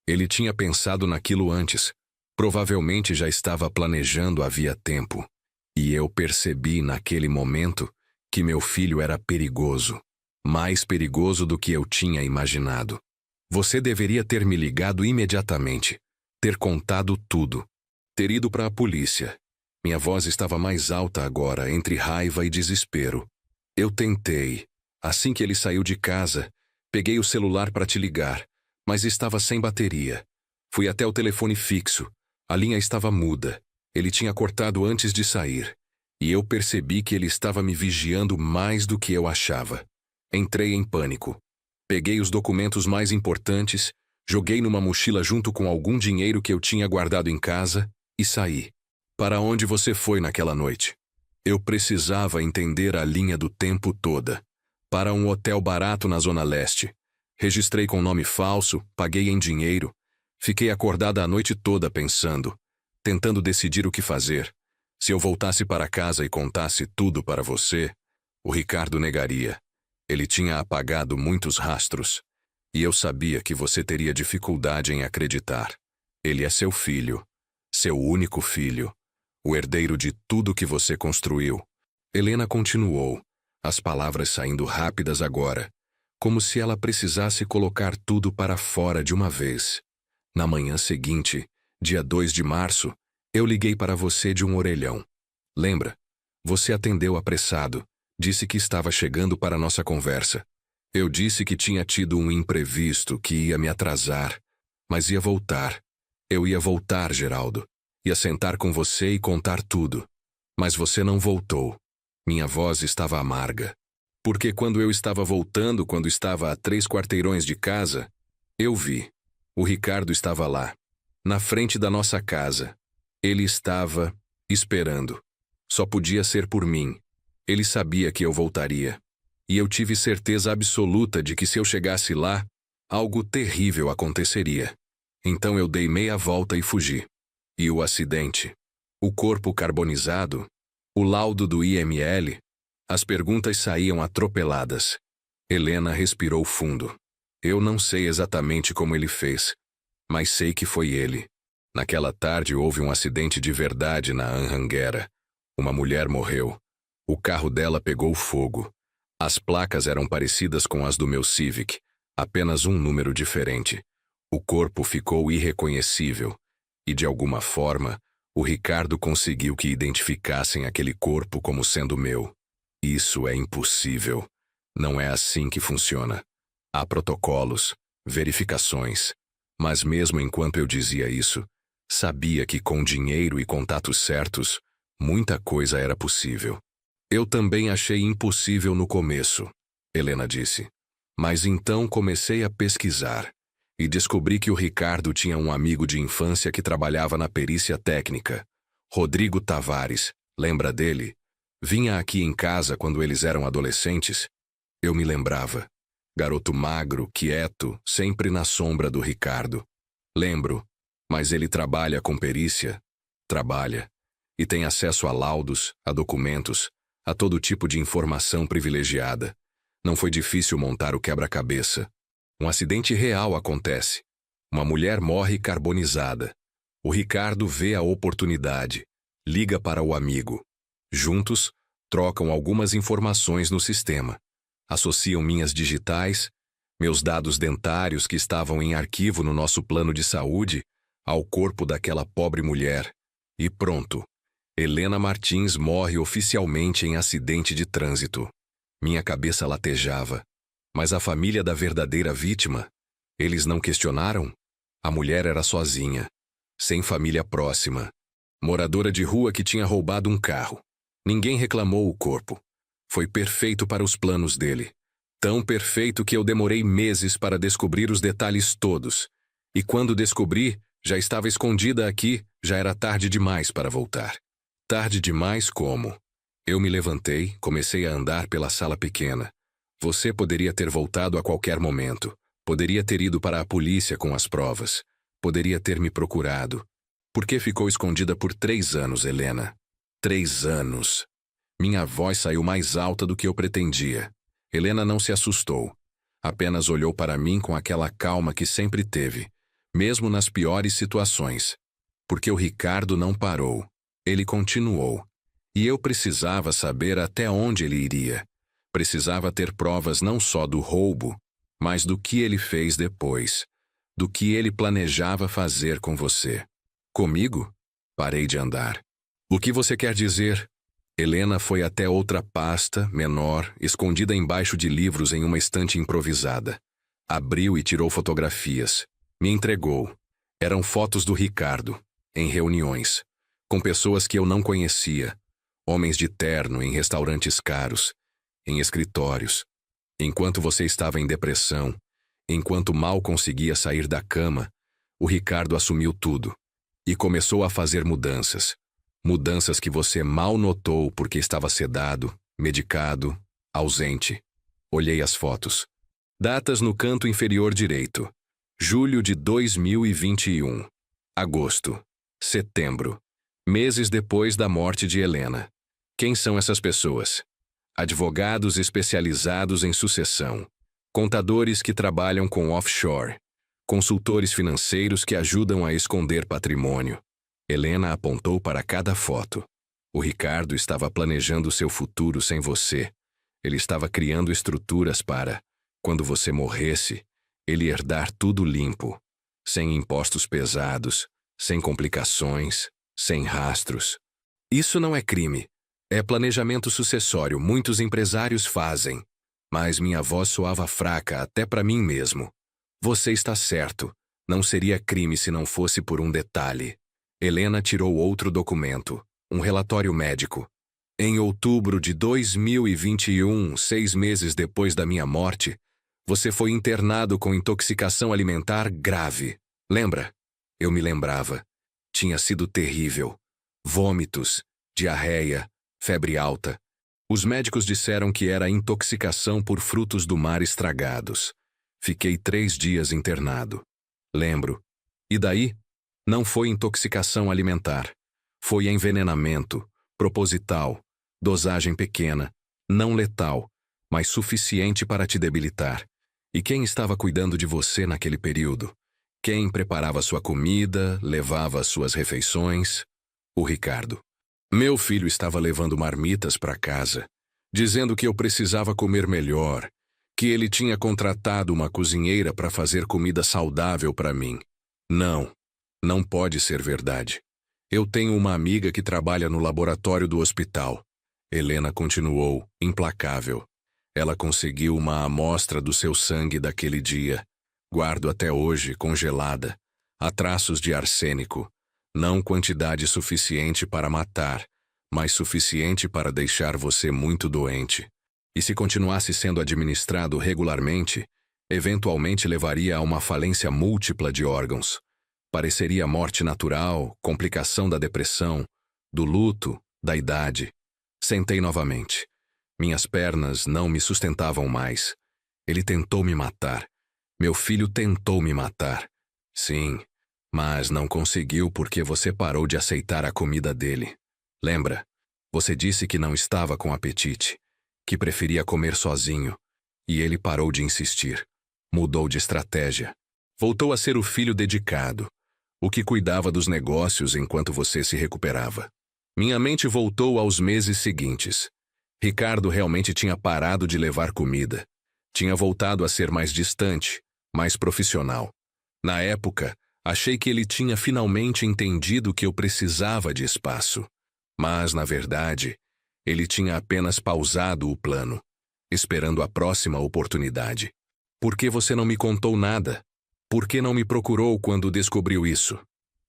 S1: Ele tinha pensado naquilo antes. Provavelmente já estava planejando havia tempo. E eu percebi naquele momento que meu filho era perigoso. Mais perigoso do que eu tinha imaginado. Você deveria ter me ligado imediatamente. Ter contado tudo. Ter ido para a polícia. Minha voz estava mais alta agora, entre raiva e desespero. Eu tentei. Assim que ele saiu de casa, peguei o celular para te ligar. Mas estava sem bateria. Fui até o telefone fixo. A linha estava muda. Ele tinha cortado antes de sair. E eu percebi que ele estava me vigiando mais do que eu achava. Entrei em pânico. Peguei os documentos mais importantes, joguei numa mochila junto com algum dinheiro que eu tinha guardado em casa e saí. Para onde você foi naquela noite? Eu precisava entender a linha do tempo toda. Para um hotel barato na Zona Leste. Registrei com nome falso, paguei em dinheiro. Fiquei acordada a noite toda pensando, tentando decidir o que fazer. Se eu voltasse para casa e contasse tudo para você, o Ricardo negaria. Ele tinha apagado muitos rastros. E eu sabia que você teria dificuldade em acreditar. Ele é seu filho. Seu único filho. O herdeiro de tudo que você construiu. Helena continuou, as palavras saindo rápidas agora, como se ela precisasse colocar tudo para fora de uma vez. Na manhã seguinte, dia 2 de março, eu liguei para você de um orelhão. Lembra? Você atendeu apressado, disse que estava chegando para nossa conversa. Eu disse que tinha tido um imprevisto, que ia me atrasar, mas ia voltar. Eu ia voltar, Geraldo. Ia sentar com você e contar tudo. Mas você não voltou. Minha voz estava amarga. Porque quando eu estava voltando, quando estava a 3 quarteirões de casa, eu vi. O Ricardo estava lá, na frente da nossa casa. Ele estava esperando. Só podia ser por mim. Ele sabia que eu voltaria. E eu tive certeza absoluta de que se eu chegasse lá, algo terrível aconteceria. Então eu dei meia volta e fugi. E o acidente? O corpo carbonizado? O laudo do IML? As perguntas saíam atropeladas. Helena respirou fundo. Eu não sei exatamente como ele fez, mas sei que foi ele. Naquela tarde houve um acidente de verdade na Anhanguera. Uma mulher morreu. O carro dela pegou fogo. As placas eram parecidas com as do meu Civic, apenas um número diferente. O corpo ficou irreconhecível. E de alguma forma, o Ricardo conseguiu que identificassem aquele corpo como sendo meu. Isso é impossível. Não é assim que funciona. Há protocolos, verificações. Mas mesmo enquanto eu dizia isso, sabia que com dinheiro e contatos certos, muita coisa era possível. Eu também achei impossível no começo, Helena disse. Mas então comecei a pesquisar. E descobri que o Ricardo tinha um amigo de infância que trabalhava na perícia técnica. Rodrigo Tavares, lembra dele? Vinha aqui em casa quando eles eram adolescentes. Eu me lembrava. Garoto magro, quieto, sempre na sombra do Ricardo. Lembro, mas ele trabalha com perícia? Trabalha. E tem acesso a laudos, a documentos, a todo tipo de informação privilegiada. Não foi difícil montar o quebra-cabeça. Um acidente real acontece. Uma mulher morre carbonizada. O Ricardo vê a oportunidade. Liga para o amigo. Juntos, trocam algumas informações no sistema. Associam minhas digitais, meus dados dentários que estavam em arquivo no nosso plano de saúde, ao corpo daquela pobre mulher. E pronto. Helena Martins morre oficialmente em acidente de trânsito. Minha cabeça latejava. Mas a família da verdadeira vítima? Eles não questionaram? A mulher era sozinha, sem família próxima. Moradora de rua que tinha roubado um carro. Ninguém reclamou o corpo. Foi perfeito para os planos dele. Tão perfeito que eu demorei meses para descobrir os detalhes todos. E quando descobri, já estava escondida aqui, já era tarde demais para voltar. Tarde demais como? Eu me levantei, comecei a andar pela sala pequena. Você poderia ter voltado a qualquer momento. Poderia ter ido para a polícia com as provas. Poderia ter me procurado. Por que ficou escondida por 3 anos, Helena? 3 anos. Minha voz saiu mais alta do que eu pretendia. Helena não se assustou. Apenas olhou para mim com aquela calma que sempre teve, mesmo nas piores situações. Porque o Ricardo não parou. Ele continuou. E eu precisava saber até onde ele iria. Precisava ter provas não só do roubo, mas do que ele fez depois. Do que ele planejava fazer com você. Comigo? Parei de andar. O que você quer dizer? Helena foi até outra pasta, menor, escondida embaixo de livros em uma estante improvisada. Abriu e tirou fotografias. Me entregou. Eram fotos do Ricardo, em reuniões, com pessoas que eu não conhecia. Homens de terno em restaurantes caros, em escritórios. Enquanto você estava em depressão, enquanto mal conseguia sair da cama, o Ricardo assumiu tudo e começou a fazer mudanças. Mudanças que você mal notou porque estava sedado, medicado, ausente. Olhei as fotos. Datas no canto inferior direito. Julho de 2021. Agosto. Setembro. Meses depois da morte de Helena. Quem são essas pessoas? Advogados especializados em sucessão. Contadores que trabalham com offshore. Consultores financeiros que ajudam a esconder patrimônio. Helena apontou para cada foto. O Ricardo estava planejando seu futuro sem você. Ele estava criando estruturas para, quando você morresse, ele herdar tudo limpo, sem impostos pesados, sem complicações, sem rastros. Isso não é crime. É planejamento sucessório, muitos empresários fazem. Mas minha voz soava fraca até para mim mesmo. Você está certo. Não seria crime se não fosse por um detalhe. Helena tirou outro documento, um relatório médico. Em outubro de 2021, 6 meses depois da minha morte, você foi internado com intoxicação alimentar grave. Lembra? Eu me lembrava. Tinha sido terrível. Vômitos, diarreia, febre alta. Os médicos disseram que era intoxicação por frutos do mar estragados. Fiquei 3 dias internado. Lembro. E daí? Não foi intoxicação alimentar. Foi envenenamento, proposital, dosagem pequena, não letal, mas suficiente para te debilitar. E quem estava cuidando de você naquele período? Quem preparava sua comida, levava suas refeições? O Ricardo. Meu filho estava levando marmitas para casa, dizendo que eu precisava comer melhor, que ele tinha contratado uma cozinheira para fazer comida saudável para mim. Não pode ser verdade. Eu tenho uma amiga que trabalha no laboratório do hospital. Helena continuou, implacável. Ela conseguiu uma amostra do seu sangue daquele dia. Guardo até hoje, congelada. Há traços de arsênico. Não quantidade suficiente para matar, mas suficiente para deixar você muito doente. E se continuasse sendo administrado regularmente, eventualmente levaria a uma falência múltipla de órgãos. Pareceria morte natural, complicação da depressão, do luto, da idade. Sentei novamente. Minhas pernas não me sustentavam mais. Ele tentou me matar. Meu filho tentou me matar. Sim, mas não conseguiu porque você parou de aceitar a comida dele. Lembra? Você disse que não estava com apetite, que preferia comer sozinho. E ele parou de insistir. Mudou de estratégia. Voltou a ser o filho dedicado, o que cuidava dos negócios enquanto você se recuperava. Minha mente voltou aos meses seguintes. Ricardo realmente tinha parado de levar comida. Tinha voltado a ser mais distante, mais profissional. Na época, achei que ele tinha finalmente entendido que eu precisava de espaço. Mas, na verdade, ele tinha apenas pausado o plano, esperando a próxima oportunidade. Por que você não me contou nada? Por que não me procurou quando descobriu isso?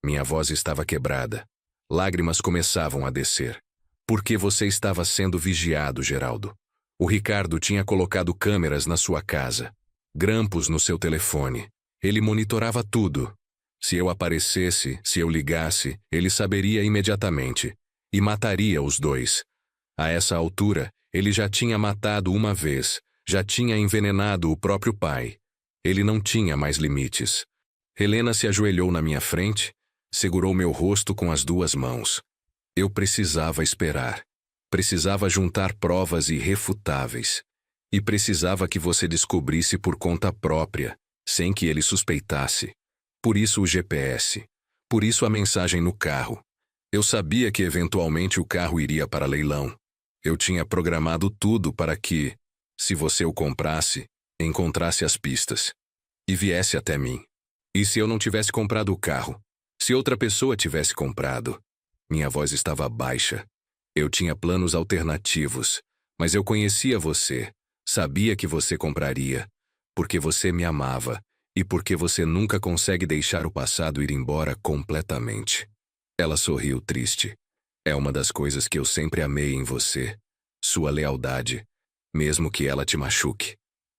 S1: Minha voz estava quebrada. Lágrimas começavam a descer. Por que você estava sendo vigiado, Geraldo? O Ricardo tinha colocado câmeras na sua casa, grampos no seu telefone. Ele monitorava tudo. Se eu aparecesse, se eu ligasse, ele saberia imediatamente. E mataria os dois. A essa altura, ele já tinha matado uma vez, já tinha envenenado o próprio pai. Ele não tinha mais limites. Helena se ajoelhou na minha frente, segurou meu rosto com as 2 mãos. Eu precisava esperar. Precisava juntar provas irrefutáveis. E precisava que você descobrisse por conta própria, sem que ele suspeitasse. Por isso o GPS. Por isso a mensagem no carro. Eu sabia que eventualmente o carro iria para leilão. Eu tinha programado tudo para que, se você o comprasse, encontrasse as pistas. E viesse até mim. E se eu não tivesse comprado o carro? Se outra pessoa tivesse comprado? Minha voz estava baixa. Eu tinha planos alternativos, mas eu conhecia você. Sabia que você compraria. Porque você me amava. E porque você nunca consegue deixar o passado ir embora completamente. Ela sorriu triste. É uma das coisas que eu sempre amei em você. Sua lealdade, mesmo que ela te machuque.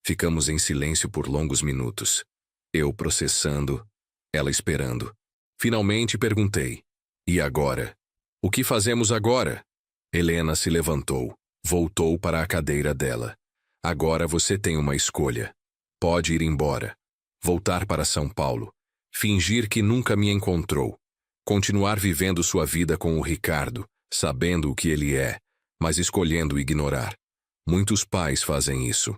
S1: Ficamos em silêncio por longos minutos. Eu processando, ela esperando. Finalmente perguntei: e agora? O que fazemos agora? Helena se levantou, voltou para a cadeira dela. Agora você tem uma escolha. Pode ir embora. Voltar para São Paulo. Fingir que nunca me encontrou. Continuar vivendo sua vida com o Ricardo, sabendo o que ele é, mas escolhendo ignorar. Muitos pais fazem isso.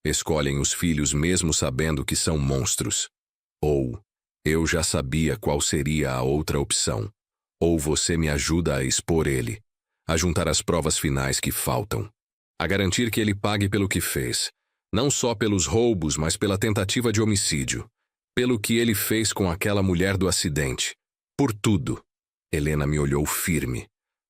S1: Escolhem os filhos mesmo sabendo que são monstros. Ou, eu já sabia qual seria a outra opção. Ou você me ajuda a expor ele, a juntar as provas finais que faltam, a garantir que ele pague pelo que fez, não só pelos roubos, mas pela tentativa de homicídio, pelo que ele fez com aquela mulher do acidente, por tudo. Helena me olhou firme.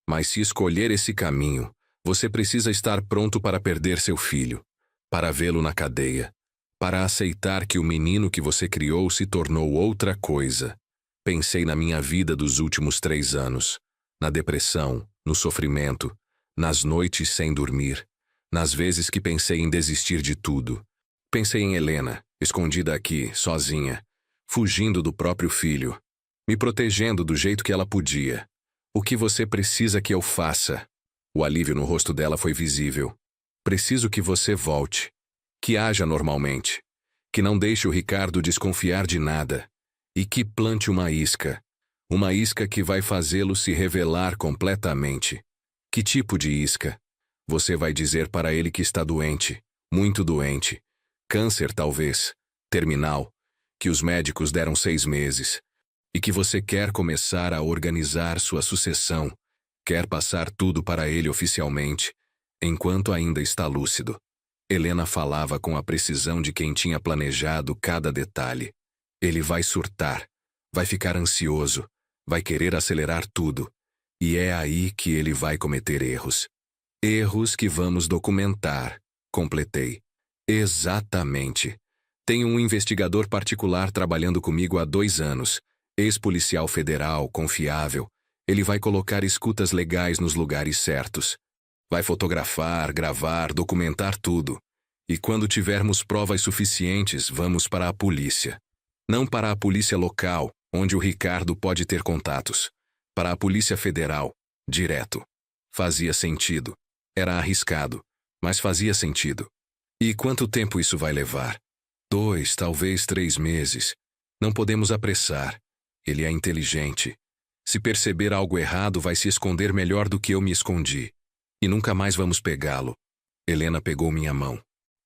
S1: Mas se escolher esse caminho, você precisa estar pronto para perder seu filho, para vê-lo na cadeia, para aceitar que o menino que você criou se tornou outra coisa. Pensei na minha vida dos últimos 3 anos, na depressão, no sofrimento, nas noites sem dormir, nas vezes que pensei em desistir de tudo. Pensei em Helena, escondida aqui, sozinha, fugindo do próprio filho, me protegendo do jeito que ela podia. O que você precisa que eu faça? O alívio no rosto dela foi visível. Preciso que você volte, que haja normalmente, que não deixe o Ricardo desconfiar de nada. E que plante uma isca que vai fazê-lo se revelar completamente. Que tipo de isca? Você vai dizer para ele que está doente, muito doente, câncer talvez, terminal, que os médicos deram 6 meses, e que você quer começar a organizar sua sucessão, quer passar tudo para ele oficialmente, enquanto ainda está lúcido. Helena falava com a precisão de quem tinha planejado cada detalhe. Ele vai surtar, vai ficar ansioso, vai querer acelerar tudo. E é aí que ele vai cometer erros. Erros que vamos documentar, completei. Exatamente. Tenho um investigador particular trabalhando comigo há 2 anos, ex-policial federal, confiável. Ele vai colocar escutas legais nos lugares certos. Vai fotografar, gravar, documentar tudo. E quando tivermos provas suficientes, vamos para a polícia. Não para a polícia local, onde o Ricardo pode ter contatos. Para a polícia federal, direto. Fazia sentido. Era arriscado, mas fazia sentido. E quanto tempo isso vai levar? 2, talvez 3 meses. Não podemos apressar. Ele é inteligente. Se perceber algo errado, vai se esconder melhor do que eu me escondi. E nunca mais vamos pegá-lo. Helena pegou minha mão.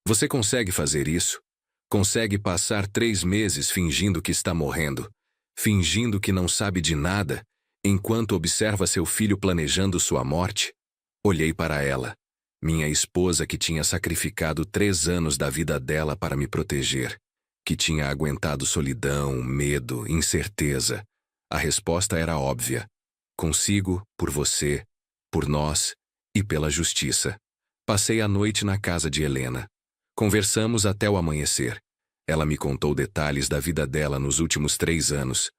S1: Você consegue fazer isso? Consegue passar 3 meses fingindo que está morrendo, fingindo que não sabe de nada, enquanto observa seu filho planejando sua morte? Olhei para ela, minha esposa que tinha sacrificado 3 anos da vida dela para me proteger, que tinha aguentado solidão, medo, incerteza. A resposta era óbvia. Consigo, por você, por nós e pela justiça. Passei a noite na casa de Helena. Conversamos até o amanhecer. Ela me contou detalhes da vida dela nos últimos 3 anos.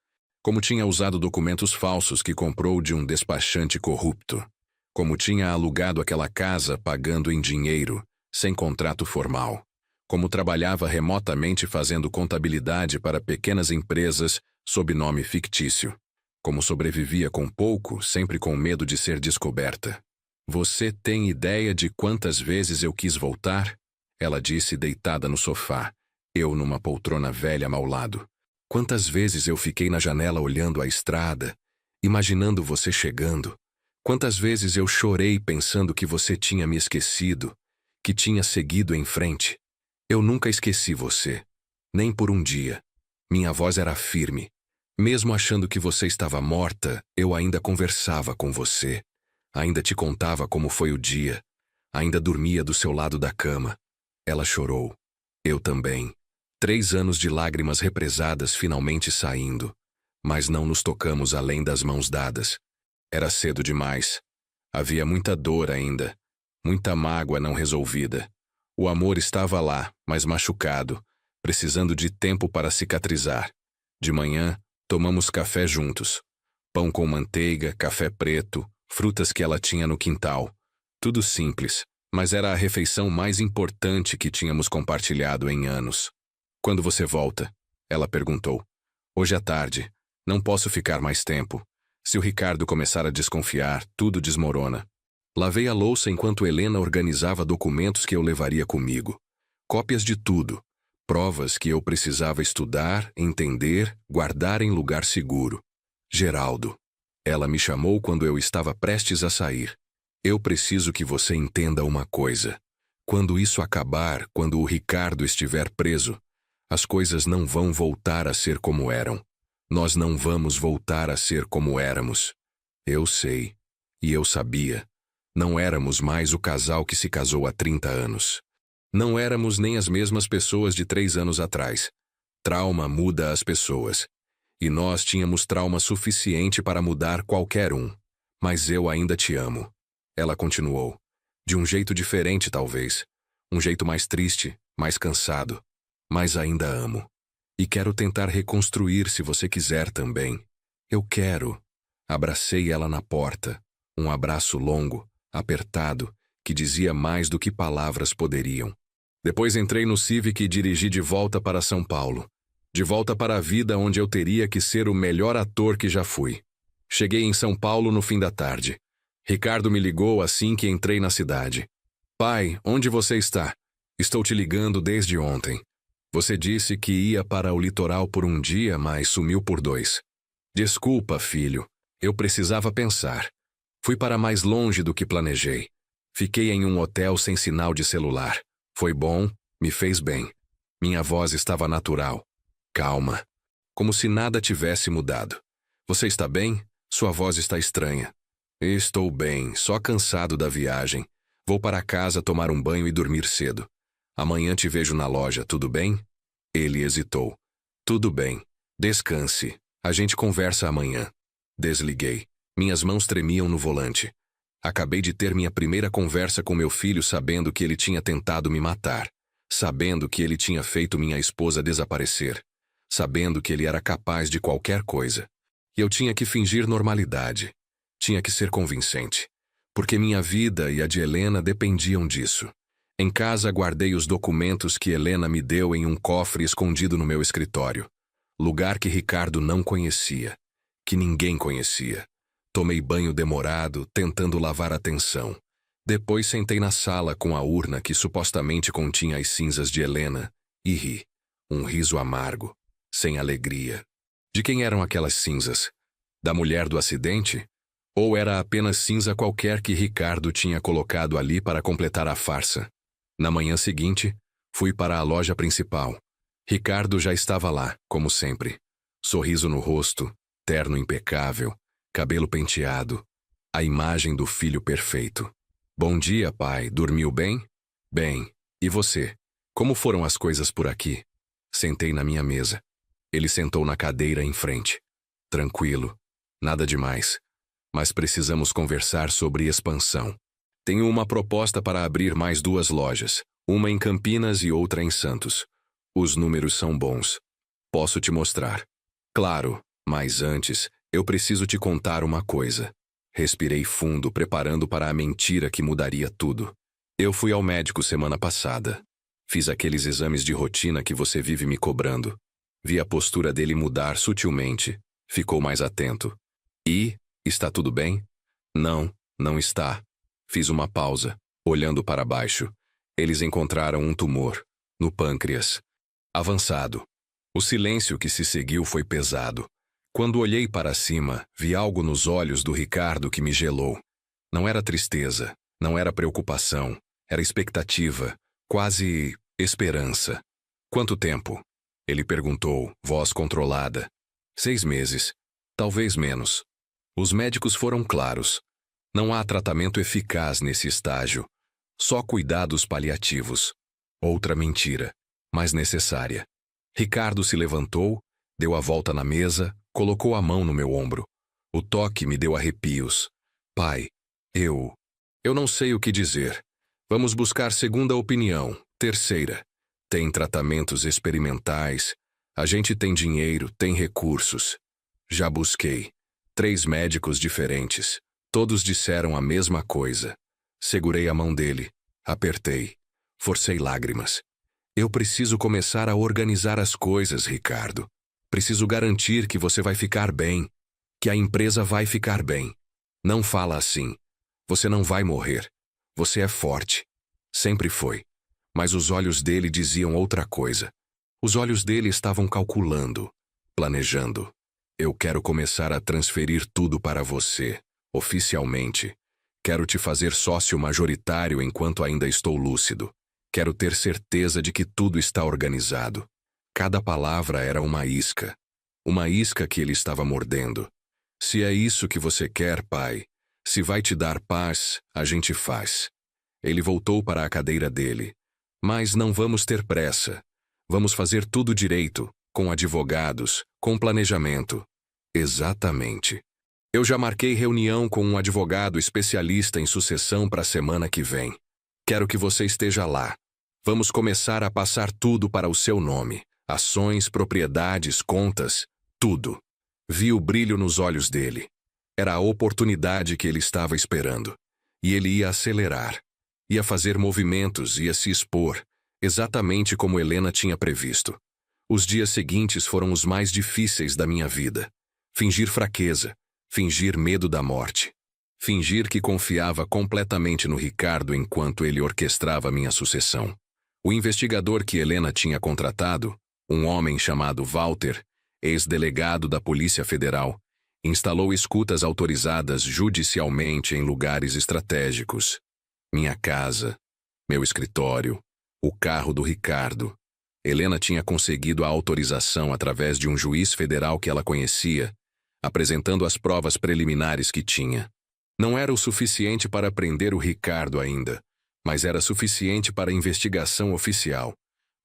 S1: Como tinha usado documentos falsos que comprou de um despachante corrupto. Como tinha alugado aquela casa pagando em dinheiro, sem contrato formal. Como trabalhava remotamente fazendo contabilidade para pequenas empresas sob nome fictício. Como sobrevivia com pouco, sempre com medo de ser descoberta. Você tem ideia de quantas vezes eu quis voltar? Ela disse deitada no sofá, eu numa poltrona velha ao lado. Quantas vezes eu fiquei na janela olhando a estrada, imaginando você chegando. Quantas vezes eu chorei pensando que você tinha me esquecido, que tinha seguido em frente. Eu nunca esqueci você, nem por um dia. Minha voz era firme. Mesmo achando que você estava morta, eu ainda conversava com você. Ainda te contava como foi o dia. Ainda dormia do seu lado da cama. Ela chorou. Eu também. 3 anos de lágrimas represadas finalmente saindo. Mas não nos tocamos além das mãos dadas. Era cedo demais. Havia muita dor ainda. Muita mágoa não resolvida. O amor estava lá, mas machucado, precisando de tempo para cicatrizar. De manhã, tomamos café juntos. Pão com manteiga, café preto, frutas que ela tinha no quintal. Tudo simples, mas era a refeição mais importante que tínhamos compartilhado em anos. Quando você volta? Ela perguntou. Hoje à tarde. Não posso ficar mais tempo. Se o Ricardo começar a desconfiar, tudo desmorona. Lavei a louça enquanto Helena organizava documentos que eu levaria comigo. Cópias de tudo. Provas que eu precisava estudar, entender, guardar em lugar seguro. Geraldo. Ela me chamou quando eu estava prestes a sair. Eu preciso que você entenda uma coisa. Quando isso acabar, quando o Ricardo estiver preso, as coisas não vão voltar a ser como eram. Nós não vamos voltar a ser como éramos. Eu sei. E eu sabia. Não éramos mais o casal que se casou há 30 anos. Não éramos nem as mesmas pessoas de 3 anos atrás. Trauma muda as pessoas. E nós tínhamos trauma suficiente para mudar qualquer um. Mas eu ainda te amo. Ela continuou. De um jeito diferente, talvez. Um jeito mais triste, mais cansado. Mas ainda amo. E quero tentar reconstruir se você quiser também. Eu quero. Abracei ela na porta. Um abraço longo, apertado, que dizia mais do que palavras poderiam. Depois entrei no Civic e dirigi de volta para São Paulo. De volta para a vida onde eu teria que ser o melhor ator que já fui. Cheguei em São Paulo no fim da tarde. Ricardo me ligou assim que entrei na cidade. Pai, onde você está? Estou te ligando desde ontem. Você disse que ia para o litoral por um dia, mas sumiu por 2. Desculpa, filho. Eu precisava pensar. Fui para mais longe do que planejei. Fiquei em um hotel sem sinal de celular. Foi bom, me fez bem. Minha voz estava natural. Calma. Como se nada tivesse mudado. Você está bem? Sua voz está estranha. Estou bem, só cansado da viagem. Vou para casa tomar um banho e dormir cedo. Amanhã te vejo na loja, tudo bem? Ele hesitou. Tudo bem. Descanse. A gente conversa amanhã. Desliguei. Minhas mãos tremiam no volante. Acabei de ter minha primeira conversa com meu filho sabendo que ele tinha tentado me matar. Sabendo que ele tinha feito minha esposa desaparecer. Sabendo que ele era capaz de qualquer coisa. E eu tinha que fingir normalidade. Tinha que ser convincente. Porque minha vida e a de Helena dependiam disso. Em casa guardei os documentos que Helena me deu em um cofre escondido no meu escritório. Lugar que Ricardo não conhecia. Que ninguém conhecia. Tomei banho demorado, tentando lavar a tensão. Depois sentei na sala com a urna que supostamente continha as cinzas de Helena e ri. Um riso amargo, sem alegria. De quem eram aquelas cinzas? Da mulher do acidente? Ou era apenas cinza qualquer que Ricardo tinha colocado ali para completar a farsa? Na manhã seguinte, fui para a loja principal. Ricardo já estava lá, como sempre. Sorriso no rosto, terno impecável, cabelo penteado. A imagem do filho perfeito. Bom dia, pai. Dormiu bem? Bem. E você? Como foram as coisas por aqui? Sentei na minha mesa. Ele sentou na cadeira em frente. Tranquilo. Nada demais. Mas precisamos conversar sobre expansão. Tenho uma proposta para abrir mais 2 lojas, uma em Campinas e outra em Santos. Os números são bons. Posso te mostrar. Claro, mas antes, eu preciso te contar uma coisa. Respirei fundo, preparando para a mentira que mudaria tudo. Eu fui ao médico semana passada. Fiz aqueles exames de rotina que você vive me cobrando. Vi a postura dele mudar sutilmente. Ficou mais atento. E, está tudo bem? Não, não está. Fiz uma pausa, olhando para baixo. Eles encontraram um tumor, no pâncreas. Avançado. O silêncio que se seguiu foi pesado. Quando olhei para cima, vi algo nos olhos do Ricardo que me gelou. Não era tristeza, não era preocupação, era expectativa, quase esperança. Quanto tempo? Ele perguntou, voz controlada. 6 meses, talvez menos. Os médicos foram claros. Não há tratamento eficaz nesse estágio. Só cuidados paliativos. Outra mentira, mas necessária. Ricardo se levantou, deu a volta na mesa, colocou a mão no meu ombro. O toque me deu arrepios. Pai, eu não sei o que dizer. Vamos buscar segunda opinião, terceira. Tem tratamentos experimentais. A gente tem dinheiro, tem recursos. Já busquei. 3 médicos diferentes. Todos disseram a mesma coisa. Segurei a mão dele, apertei, forcei lágrimas. Eu preciso começar a organizar as coisas, Ricardo. Preciso garantir que você vai ficar bem, que a empresa vai ficar bem. Não fala assim. Você não vai morrer. Você é forte. Sempre foi. Mas os olhos dele diziam outra coisa. Os olhos dele estavam calculando, planejando. Eu quero começar a transferir tudo para você, oficialmente. Quero te fazer sócio majoritário enquanto ainda estou lúcido. Quero ter certeza de que tudo está organizado. Cada palavra era uma isca. Uma isca que ele estava mordendo. Se é isso que você quer, pai, se vai te dar paz, a gente faz. Ele voltou para a cadeira dele. Mas não vamos ter pressa. Vamos fazer tudo direito, com advogados, com planejamento. Exatamente. Eu já marquei reunião com um advogado especialista em sucessão para a semana que vem. Quero que você esteja lá. Vamos começar a passar tudo para o seu nome. Ações, propriedades, contas, tudo. Vi o brilho nos olhos dele. Era a oportunidade que ele estava esperando. E ele ia acelerar. Ia fazer movimentos, ia se expor, exatamente como Helena tinha previsto. Os dias seguintes foram os mais difíceis da minha vida. Fingir fraqueza, fingir medo da morte. Fingir que confiava completamente no Ricardo enquanto ele orquestrava minha sucessão. O investigador que Helena tinha contratado, um homem chamado Walter, ex-delegado da Polícia Federal, instalou escutas autorizadas judicialmente em lugares estratégicos. Minha casa, meu escritório, o carro do Ricardo. Helena tinha conseguido a autorização através de um juiz federal que ela conhecia, apresentando as provas preliminares que tinha. Não era o suficiente para prender o Ricardo ainda, mas era suficiente para a investigação oficial.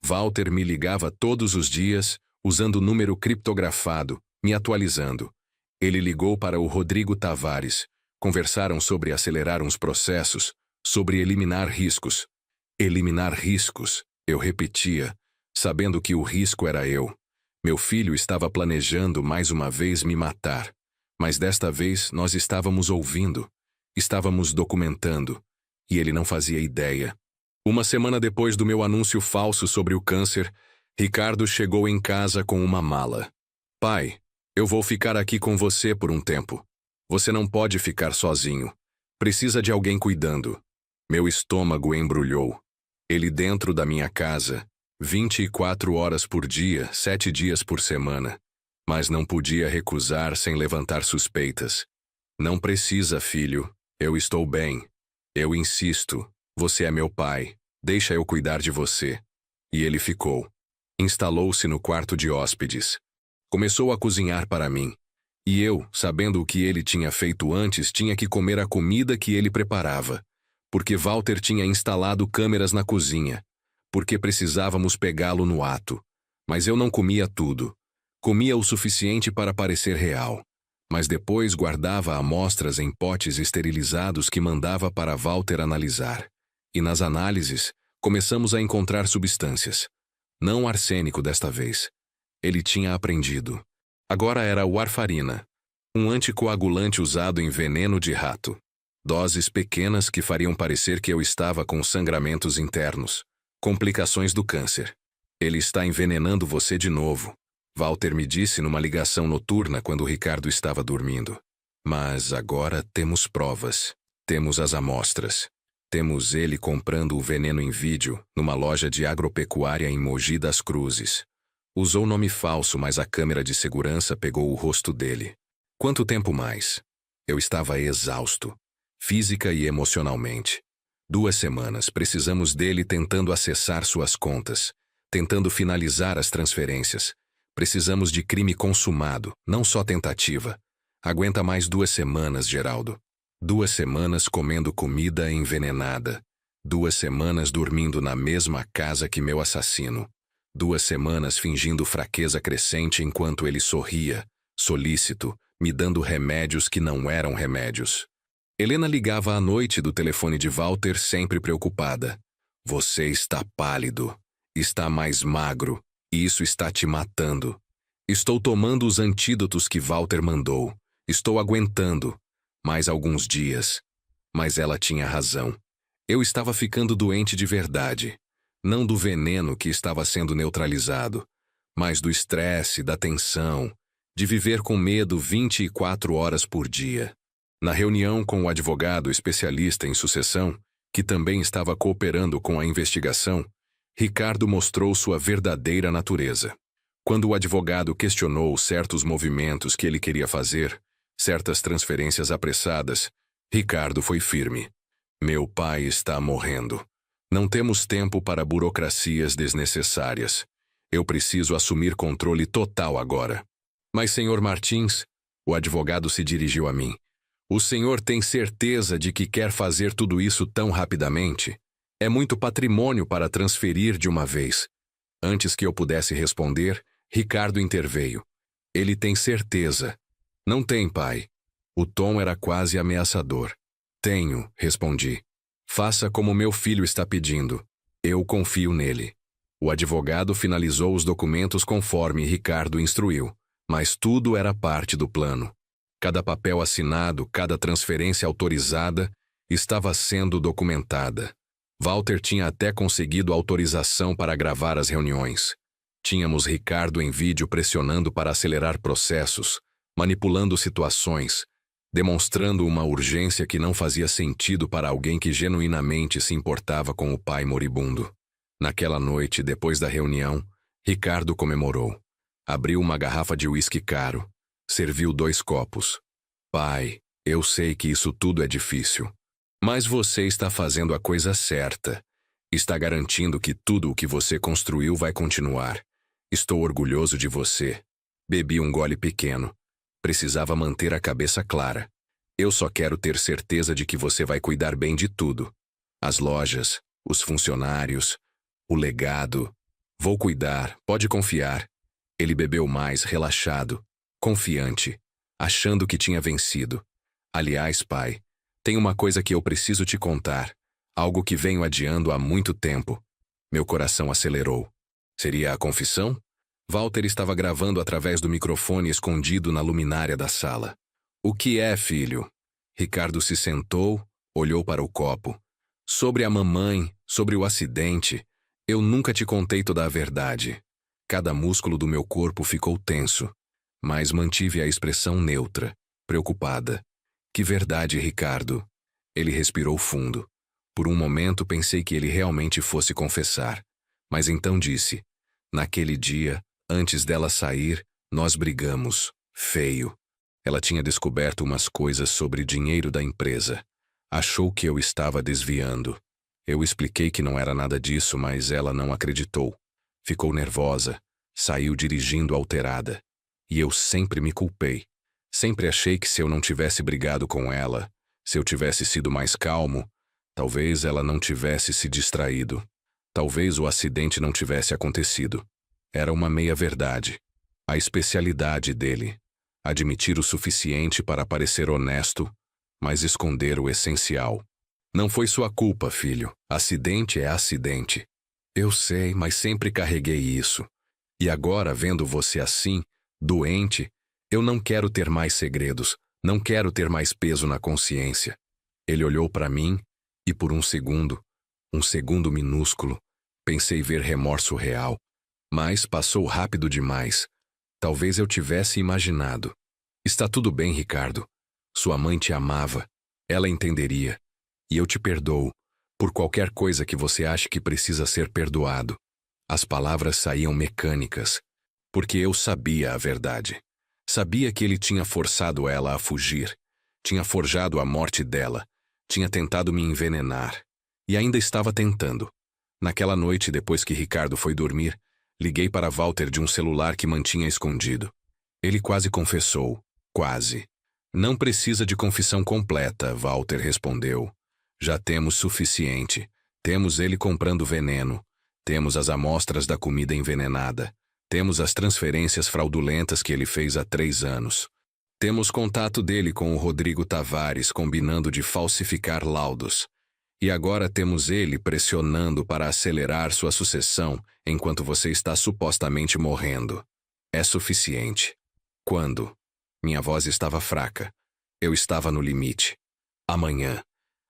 S1: Walter me ligava todos os dias, usando número criptografado, me atualizando. Ele ligou para o Rodrigo Tavares. Conversaram sobre acelerar uns processos, sobre eliminar riscos. Eliminar riscos, eu repetia, sabendo que o risco era eu. Meu filho estava planejando mais uma vez me matar, mas desta vez nós estávamos ouvindo, estávamos documentando, e ele não fazia ideia. Uma semana depois do meu anúncio falso sobre o câncer, Ricardo chegou em casa com uma mala. Pai, eu vou ficar aqui com você por um tempo. Você não pode ficar sozinho. Precisa de alguém cuidando. Meu estômago embrulhou. Ele dentro da minha casa, 24 horas por dia, 7 dias por semana. Mas não podia recusar sem levantar suspeitas. Não precisa, filho. Eu estou bem. Eu insisto. Você é meu pai. Deixa eu cuidar de você. E ele ficou. Instalou-se no quarto de hóspedes. Começou a cozinhar para mim. E eu, sabendo o que ele tinha feito antes, tinha que comer a comida que ele preparava. Porque Walter tinha instalado câmeras na cozinha. Porque precisávamos pegá-lo no ato. Mas eu não comia tudo. Comia o suficiente para parecer real. Mas depois guardava amostras em potes esterilizados que mandava para Walter analisar. E nas análises, começamos a encontrar substâncias. Não arsênico desta vez. Ele tinha aprendido. Agora era warfarina, um anticoagulante usado em veneno de rato. Doses pequenas que fariam parecer que eu estava com sangramentos internos. Complicações do câncer. Ele está envenenando você de novo. Walter me disse numa ligação noturna quando o Ricardo estava dormindo. Mas agora temos provas. Temos as amostras. Temos ele comprando o veneno em vídeo numa loja de agropecuária em Mogi das Cruzes. Usou nome falso, mas a câmera de segurança pegou o rosto dele. Quanto tempo mais? Eu estava exausto, física e emocionalmente. 2 semanas precisamos dele tentando acessar suas contas, tentando finalizar as transferências. Precisamos de crime consumado, não só tentativa. Aguenta mais 2 semanas, Geraldo. 2 semanas comendo comida envenenada. 2 semanas dormindo na mesma casa que meu assassino. 2 semanas fingindo fraqueza crescente enquanto ele sorria, solícito, me dando remédios que não eram remédios. Helena ligava à noite do telefone de Walter, sempre preocupada. Você está pálido. Está mais magro. E isso está te matando. Estou tomando os antídotos que Walter mandou. Estou aguentando. Mais alguns dias. Mas ela tinha razão. Eu estava ficando doente de verdade. Não do veneno que estava sendo neutralizado, mas do estresse, da tensão, de viver com medo 24 horas por dia. Na reunião com o advogado especialista em sucessão, que também estava cooperando com a investigação, Ricardo mostrou sua verdadeira natureza. Quando o advogado questionou certos movimentos que ele queria fazer, certas transferências apressadas, Ricardo foi firme. Meu pai está morrendo. Não temos tempo para burocracias desnecessárias. Eu preciso assumir controle total agora. Mas, senhor Martins, o advogado se dirigiu a mim. O senhor tem certeza de que quer fazer tudo isso tão rapidamente? É muito patrimônio para transferir de uma vez. Antes que eu pudesse responder, Ricardo interveio. Ele tem certeza. Não tem, pai. O tom era quase ameaçador. Tenho, respondi. Faça como meu filho está pedindo. Eu confio nele. O advogado finalizou os documentos conforme Ricardo instruiu, mas tudo era parte do plano. Cada papel assinado, cada transferência autorizada, estava sendo documentada. Walter tinha até conseguido autorização para gravar as reuniões. Tínhamos Ricardo em vídeo pressionando para acelerar processos, manipulando situações, demonstrando uma urgência que não fazia sentido para alguém que genuinamente se importava com o pai moribundo. Naquela noite, depois da reunião, Ricardo comemorou. Abriu uma garrafa de uísque caro. Serviu 2 copos. Pai, eu sei que isso tudo é difícil. Mas você está fazendo a coisa certa. Está garantindo que tudo o que você construiu vai continuar. Estou orgulhoso de você. Bebi um gole pequeno. Precisava manter a cabeça clara. Eu só quero ter certeza de que você vai cuidar bem de tudo. As lojas, os funcionários, o legado. Vou cuidar, pode confiar. Ele bebeu mais, relaxado, confiante, achando que tinha vencido. Aliás, pai, tem uma coisa que eu preciso te contar. Algo que venho adiando há muito tempo. Meu coração acelerou. Seria a confissão? Walter estava gravando através do microfone escondido na luminária da sala. O que é, filho? Ricardo se sentou, olhou para o copo. Sobre a mamãe, sobre o acidente, eu nunca te contei toda a verdade. Cada músculo do meu corpo ficou tenso, mas mantive a expressão neutra, preocupada. Que verdade, Ricardo? Ele respirou fundo. Por um momento pensei que ele realmente fosse confessar, mas então disse: naquele dia, antes dela sair, nós brigamos, feio. Ela tinha descoberto umas coisas sobre dinheiro da empresa. Achou que eu estava desviando. Eu expliquei que não era nada disso, mas ela não acreditou. Ficou nervosa, saiu dirigindo alterada. E eu sempre me culpei. Sempre achei que se eu não tivesse brigado com ela, se eu tivesse sido mais calmo, talvez ela não tivesse se distraído. Talvez o acidente não tivesse acontecido. Era uma meia-verdade. A especialidade dele. Admitir o suficiente para parecer honesto, mas esconder o essencial. Não foi sua culpa, filho. Acidente é acidente. Eu sei, mas sempre carreguei isso. E agora, vendo você assim, doente, eu não quero ter mais segredos, não quero ter mais peso na consciência. Ele olhou para mim e por um segundo minúsculo, pensei ver remorso real. Mas passou rápido demais. Talvez eu tivesse imaginado. Está tudo bem, Ricardo. Sua mãe te amava. Ela entenderia. E eu te perdoo por qualquer coisa que você ache que precisa ser perdoado. As palavras saíam mecânicas, porque eu sabia a verdade. Sabia que ele tinha forçado ela a fugir, tinha forjado a morte dela, tinha tentado me envenenar. E ainda estava tentando. Naquela noite, depois que Ricardo foi dormir, liguei para Walter de um celular que mantinha escondido. Ele quase confessou. Quase. Não precisa de confissão completa, Walter respondeu. Já temos suficiente. Temos ele comprando veneno. Temos as amostras da comida envenenada. Temos as transferências fraudulentas que ele fez há 3 anos. Temos contato dele com o Rodrigo Tavares combinando de falsificar laudos. E agora temos ele pressionando para acelerar sua sucessão enquanto você está supostamente morrendo. É suficiente. Quando? Minha voz estava fraca. Eu estava no limite. Amanhã.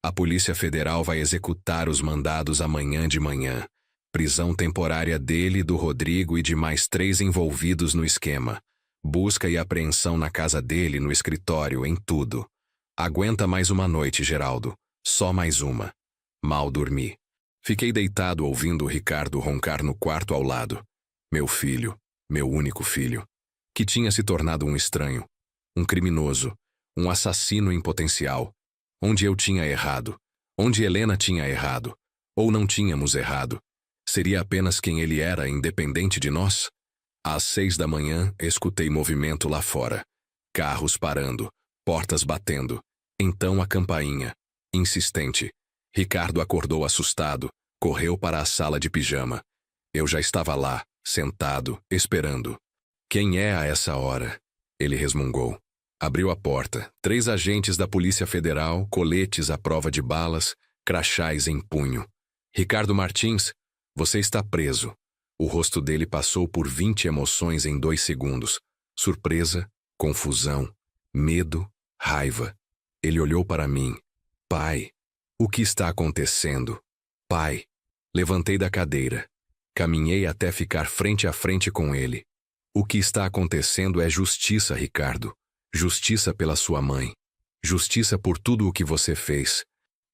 S1: A Polícia Federal vai executar os mandados amanhã de manhã. Prisão temporária dele, do Rodrigo e de mais 3 envolvidos no esquema. Busca e apreensão na casa dele, no escritório, em tudo. Aguenta mais uma noite, Geraldo. Só mais uma. Mal dormi. Fiquei deitado ouvindo o Ricardo roncar no quarto ao lado. Meu filho, meu único filho, que tinha se tornado um estranho, um criminoso, um assassino em potencial. Onde eu tinha errado, onde Helena tinha errado, ou não tínhamos errado. Seria apenas quem ele era, independente de nós? Às 6 da manhã, escutei movimento lá fora. Carros parando, portas batendo. Então a campainha. Insistente. Ricardo acordou assustado, correu para a sala de pijama. Eu já estava lá, sentado, esperando. Quem é a essa hora? Ele resmungou. Abriu a porta. 3 agentes da Polícia Federal, coletes à prova de balas, crachás em punho. Ricardo Martins, você está preso. O rosto dele passou por 20 emoções em 2 segundos. Surpresa, confusão, medo, raiva. Ele olhou para mim. Pai, o que está acontecendo? Pai. Levantei da cadeira. Caminhei até ficar frente a frente com ele. O que está acontecendo é justiça, Ricardo. Justiça pela sua mãe. Justiça por tudo o que você fez.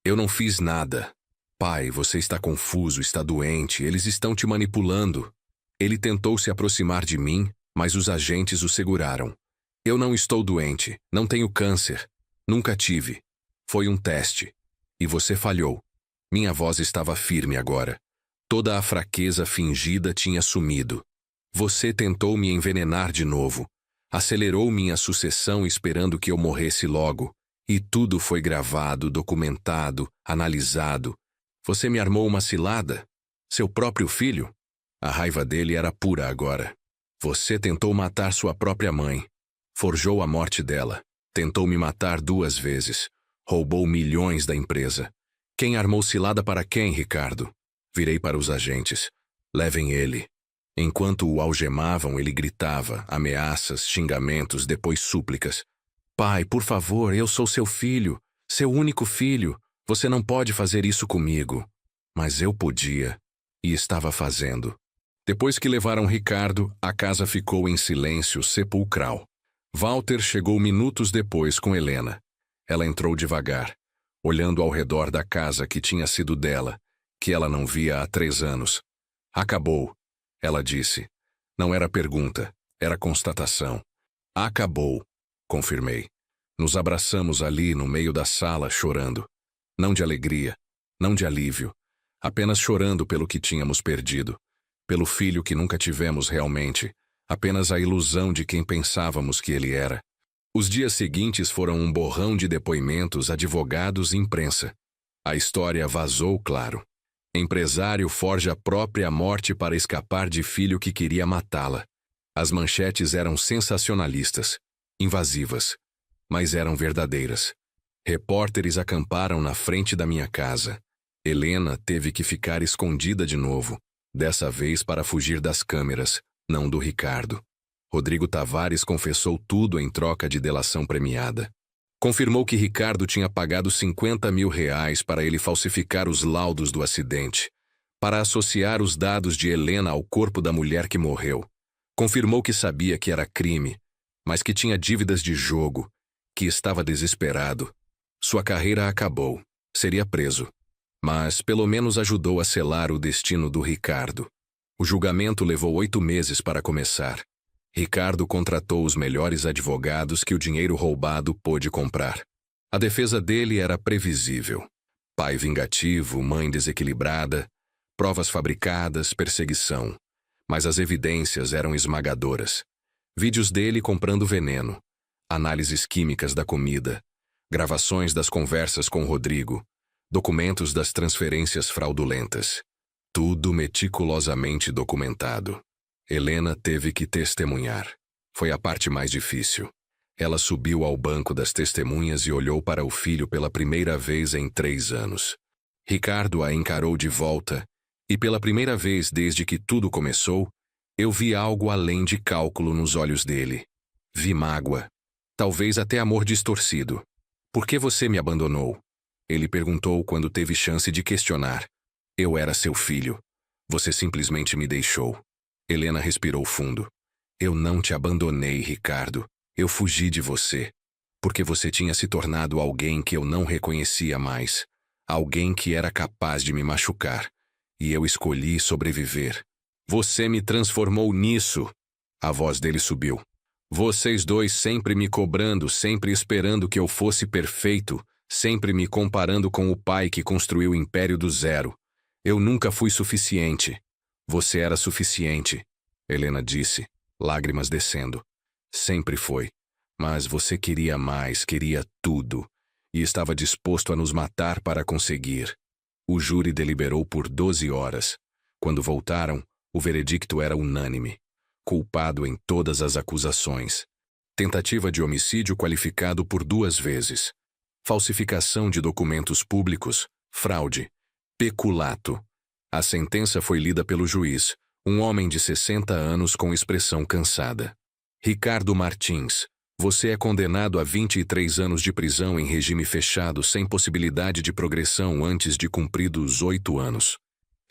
S1: Eu não fiz nada. Pai, você está confuso, está doente, eles estão te manipulando. Ele tentou se aproximar de mim, mas os agentes o seguraram. Eu não estou doente, não tenho câncer. Nunca tive. Foi um teste. E você falhou. Minha voz estava firme agora. Toda a fraqueza fingida tinha sumido. Você tentou me envenenar de novo. Acelerou minha sucessão esperando que eu morresse logo. E tudo foi gravado, documentado, analisado. Você me armou uma cilada? Seu próprio filho? A raiva dele era pura agora. Você tentou matar sua própria mãe. Forjou a morte dela. Tentou me matar 2 vezes. Roubou milhões da empresa. Quem armou cilada para quem, Ricardo? Virei para os agentes. Levem ele. Enquanto o algemavam, ele gritava, ameaças, xingamentos, depois súplicas. Pai, por favor, eu sou seu filho, seu único filho. Você não pode fazer isso comigo. Mas eu podia, e estava fazendo. Depois que levaram Ricardo, a casa ficou em silêncio sepulcral. Walter chegou minutos depois com Helena. Ela entrou devagar, olhando ao redor da casa que tinha sido dela, que ela não via há 3 anos. Acabou, ela disse. Não era pergunta, era constatação. Acabou, confirmei. Nos abraçamos ali no meio da sala, chorando. Não de alegria, não de alívio, apenas chorando pelo que tínhamos perdido, pelo filho que nunca tivemos realmente, apenas a ilusão de quem pensávamos que ele era. Os dias seguintes foram um borrão de depoimentos, advogados e imprensa. A história vazou, claro. Empresário forja a própria morte para escapar de filho que queria matá-la. As manchetes eram sensacionalistas, invasivas, mas eram verdadeiras. Repórteres acamparam na frente da minha casa. Helena teve que ficar escondida de novo, dessa vez para fugir das câmeras, não do Ricardo. Rodrigo Tavares confessou tudo em troca de delação premiada. Confirmou que Ricardo tinha pagado R$50 mil para ele falsificar os laudos do acidente, para associar os dados de Helena ao corpo da mulher que morreu. Confirmou que sabia que era crime, mas que tinha dívidas de jogo, que estava desesperado. Sua carreira acabou, seria preso. Mas pelo menos ajudou a selar o destino do Ricardo. O julgamento levou 8 meses para começar. Ricardo contratou os melhores advogados que o dinheiro roubado pôde comprar. A defesa dele era previsível. Pai vingativo, mãe desequilibrada, provas fabricadas, perseguição. Mas as evidências eram esmagadoras. Vídeos dele comprando veneno, análises químicas da comida, gravações das conversas com Rodrigo, documentos das transferências fraudulentas. Tudo meticulosamente documentado. Helena teve que testemunhar. Foi a parte mais difícil. Ela subiu ao banco das testemunhas e olhou para o filho pela primeira vez em 3 anos. Ricardo a encarou de volta, e pela primeira vez desde que tudo começou, eu vi algo além de cálculo nos olhos dele. Vi mágoa. Talvez até amor distorcido. Por que você me abandonou? Ele perguntou quando teve chance de questionar. Eu era seu filho. Você simplesmente me deixou. Helena respirou fundo. Eu não te abandonei, Ricardo. Eu fugi de você. Porque você tinha se tornado alguém que eu não reconhecia mais. Alguém que era capaz de me machucar. E eu escolhi sobreviver. Você me transformou nisso. A voz dele subiu. Vocês dois sempre me cobrando, sempre esperando que eu fosse perfeito, sempre me comparando com o pai que construiu o império do zero. Eu nunca fui suficiente. Você era suficiente, Helena disse, lágrimas descendo. Sempre foi. Mas você queria mais, queria tudo. E estava disposto a nos matar para conseguir. O júri deliberou por 12 horas. Quando voltaram, o veredicto era unânime. Culpado em todas as acusações. Tentativa de homicídio qualificado por 2 vezes. Falsificação de documentos públicos, fraude, peculato. A sentença foi lida pelo juiz, um homem de 60 anos com expressão cansada. Ricardo Martins, você é condenado a 23 anos de prisão em regime fechado sem possibilidade de progressão antes de cumpridos 8 anos.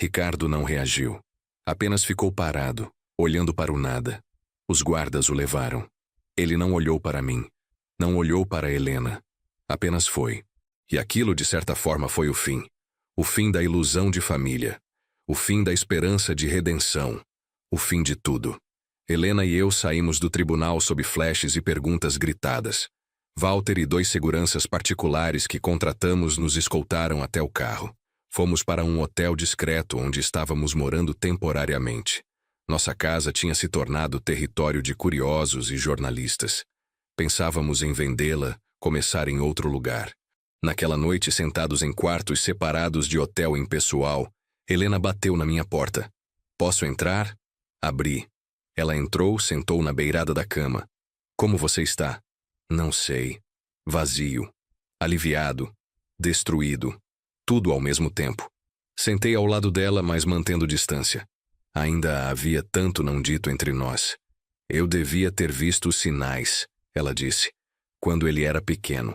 S1: Ricardo não reagiu. Apenas ficou parado, olhando para o nada. Os guardas o levaram. Ele não olhou para mim. Não olhou para Helena. Apenas foi. E aquilo, de certa forma, foi o fim. O fim da ilusão de família. O fim da esperança de redenção. O fim de tudo. Helena e eu saímos do tribunal sob flashes e perguntas gritadas. Walter e 2 seguranças particulares que contratamos nos escoltaram até o carro. Fomos para um hotel discreto onde estávamos morando temporariamente. Nossa casa tinha se tornado território de curiosos e jornalistas. Pensávamos em vendê-la, começar em outro lugar. Naquela noite, sentados em quartos separados de hotel impessoal, Helena bateu na minha porta. Posso entrar? Abri. Ela entrou, sentou na beirada da cama. Como você está? Não sei. Vazio. Aliviado. Destruído. Tudo ao mesmo tempo. Sentei ao lado dela, mas mantendo distância. Ainda havia tanto não dito entre nós. Eu devia ter visto os sinais, ela disse, quando ele era pequeno.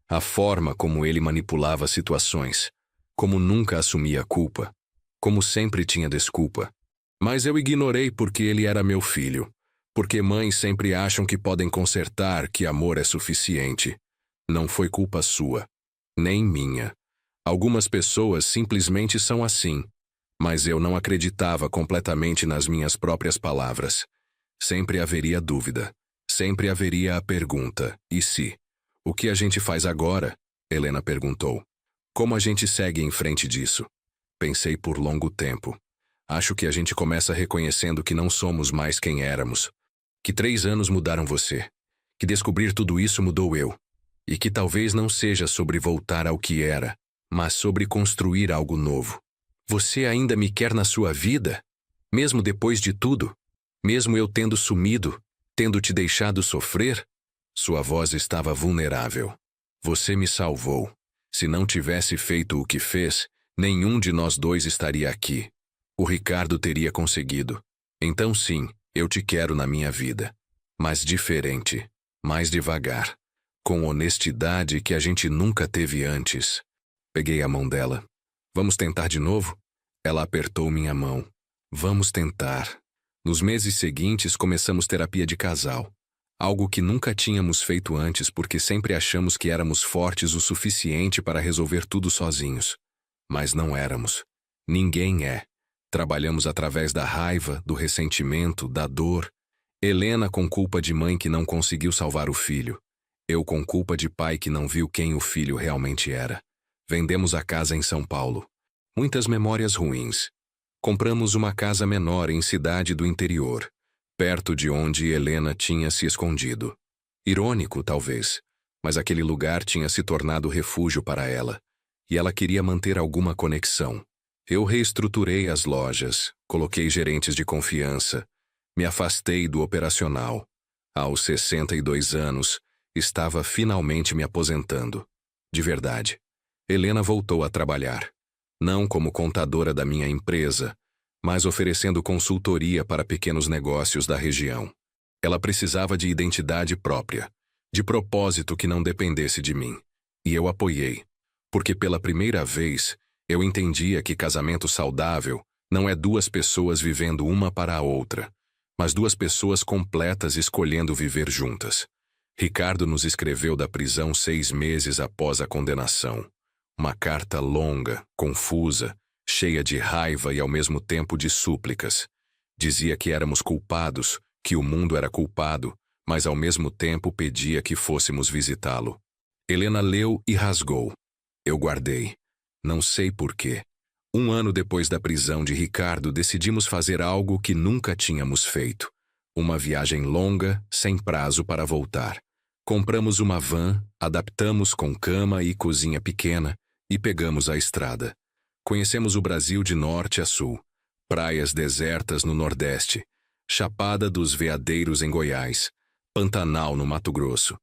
S1: A forma como ele manipulava situações. Como nunca assumia a culpa. Como sempre tinha desculpa. Mas eu ignorei porque ele era meu filho. Porque mães sempre acham que podem consertar, que amor é suficiente. Não foi culpa sua. Nem minha. Algumas pessoas simplesmente são assim. Mas eu não acreditava completamente nas minhas próprias palavras. Sempre haveria dúvida. Sempre haveria a pergunta, e se? O que a gente faz agora? Helena perguntou. Como a gente segue em frente disso? Pensei por longo tempo. Acho que a gente começa reconhecendo que não somos mais quem éramos. Que 3 anos mudaram você. Que descobrir tudo isso mudou eu. E que talvez não seja sobre voltar ao que era, mas sobre construir algo novo. Você ainda me quer na sua vida? Mesmo depois de tudo? Mesmo eu tendo sumido? Tendo te deixado sofrer? Sua voz estava vulnerável. Você me salvou. Se não tivesse feito o que fez, nenhum de nós dois estaria aqui. O Ricardo teria conseguido. Então sim, eu te quero na minha vida. Mas diferente. Mais devagar. Com honestidade que a gente nunca teve antes. Peguei a mão dela. Vamos tentar de novo? Ela apertou minha mão. Vamos tentar. Nos meses seguintes começamos terapia de casal. Algo que nunca tínhamos feito antes porque sempre achamos que éramos fortes o suficiente para resolver tudo sozinhos. Mas não éramos. Ninguém é. Trabalhamos através da raiva, do ressentimento, da dor. Helena com culpa de mãe que não conseguiu salvar o filho. Eu com culpa de pai que não viu quem o filho realmente era. Vendemos a casa em São Paulo. Muitas memórias ruins. Compramos uma casa menor em cidade do interior, perto de onde Helena tinha se escondido. Irônico, talvez, mas aquele lugar tinha se tornado refúgio para ela, e ela queria manter alguma conexão. Eu reestruturei as lojas, coloquei gerentes de confiança, me afastei do operacional. Aos 62 anos, estava finalmente me aposentando. De verdade. Helena voltou a trabalhar. Não como contadora da minha empresa, mas oferecendo consultoria para pequenos negócios da região. Ela precisava de identidade própria, De propósito que não dependesse de mim. E eu apoiei. Porque pela primeira vez, eu entendia que casamento saudável não é duas pessoas vivendo uma para a outra, mas duas pessoas completas escolhendo viver juntas. Ricardo nos escreveu da prisão 6 meses após a condenação. Uma carta longa, confusa, cheia de raiva e ao mesmo tempo de súplicas. Dizia que éramos culpados, que o mundo era culpado, mas ao mesmo tempo pedia que fôssemos visitá-lo. Helena leu e rasgou. Eu guardei. Não sei porquê. 1 ano depois da prisão de Ricardo, decidimos fazer algo que nunca tínhamos feito. Uma viagem longa, sem prazo para voltar. Compramos uma van, adaptamos com cama e cozinha pequena e pegamos a estrada. Conhecemos o Brasil de norte a sul. Praias desertas no Nordeste. Chapada dos Veadeiros em Goiás. Pantanal no Mato Grosso.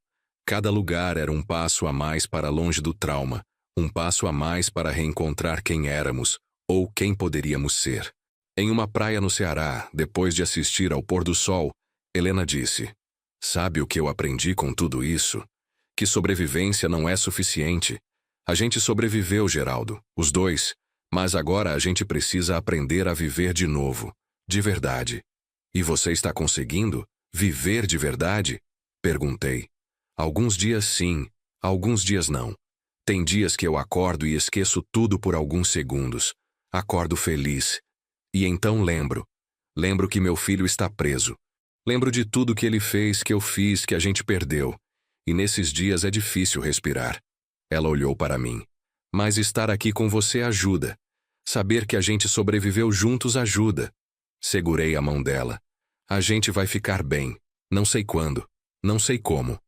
S1: Cada lugar era um passo a mais para longe do trauma. Um passo a mais para reencontrar quem éramos, ou quem poderíamos ser. Em uma praia no Ceará, depois de assistir ao pôr do sol, Helena disse: "Sabe o que eu aprendi com tudo isso? Que sobrevivência não é suficiente. A gente sobreviveu, Geraldo, os dois, mas agora a gente precisa aprender a viver de novo, de verdade." "E você está conseguindo? Viver de verdade?" Perguntei. "Alguns dias sim, alguns dias não. Tem dias que eu acordo e esqueço tudo por alguns segundos. Acordo feliz. E então lembro. Lembro que meu filho está preso. Lembro de tudo que ele fez, que eu fiz, que a gente perdeu. E nesses dias é difícil respirar." Ela olhou para mim. "Mas estar aqui com você ajuda. Saber que a gente sobreviveu juntos ajuda." Segurei a mão dela. "A gente vai ficar bem. Não sei quando. Não sei como.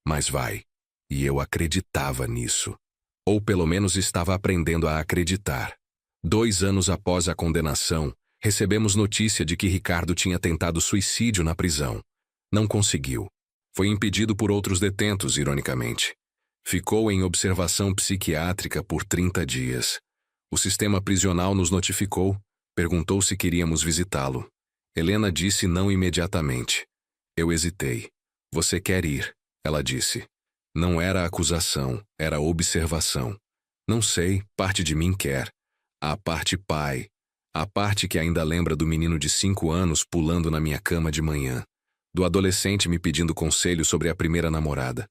S1: Mas vai." E eu acreditava nisso. Ou pelo menos estava aprendendo a acreditar. 2 anos após a condenação, recebemos notícia de que Ricardo tinha tentado suicídio na prisão. Não conseguiu. Foi impedido por outros detentos, ironicamente. Ficou em observação psiquiátrica por 30 dias. O sistema prisional nos notificou, perguntou se queríamos visitá-lo. Helena disse não imediatamente. Eu hesitei. "Você quer ir?" ela disse. Não era acusação, era observação. Não sei, parte de mim quer. A parte pai. A parte que ainda lembra do menino de 5 anos pulando na minha cama de manhã. Do adolescente me pedindo conselho sobre a primeira namorada.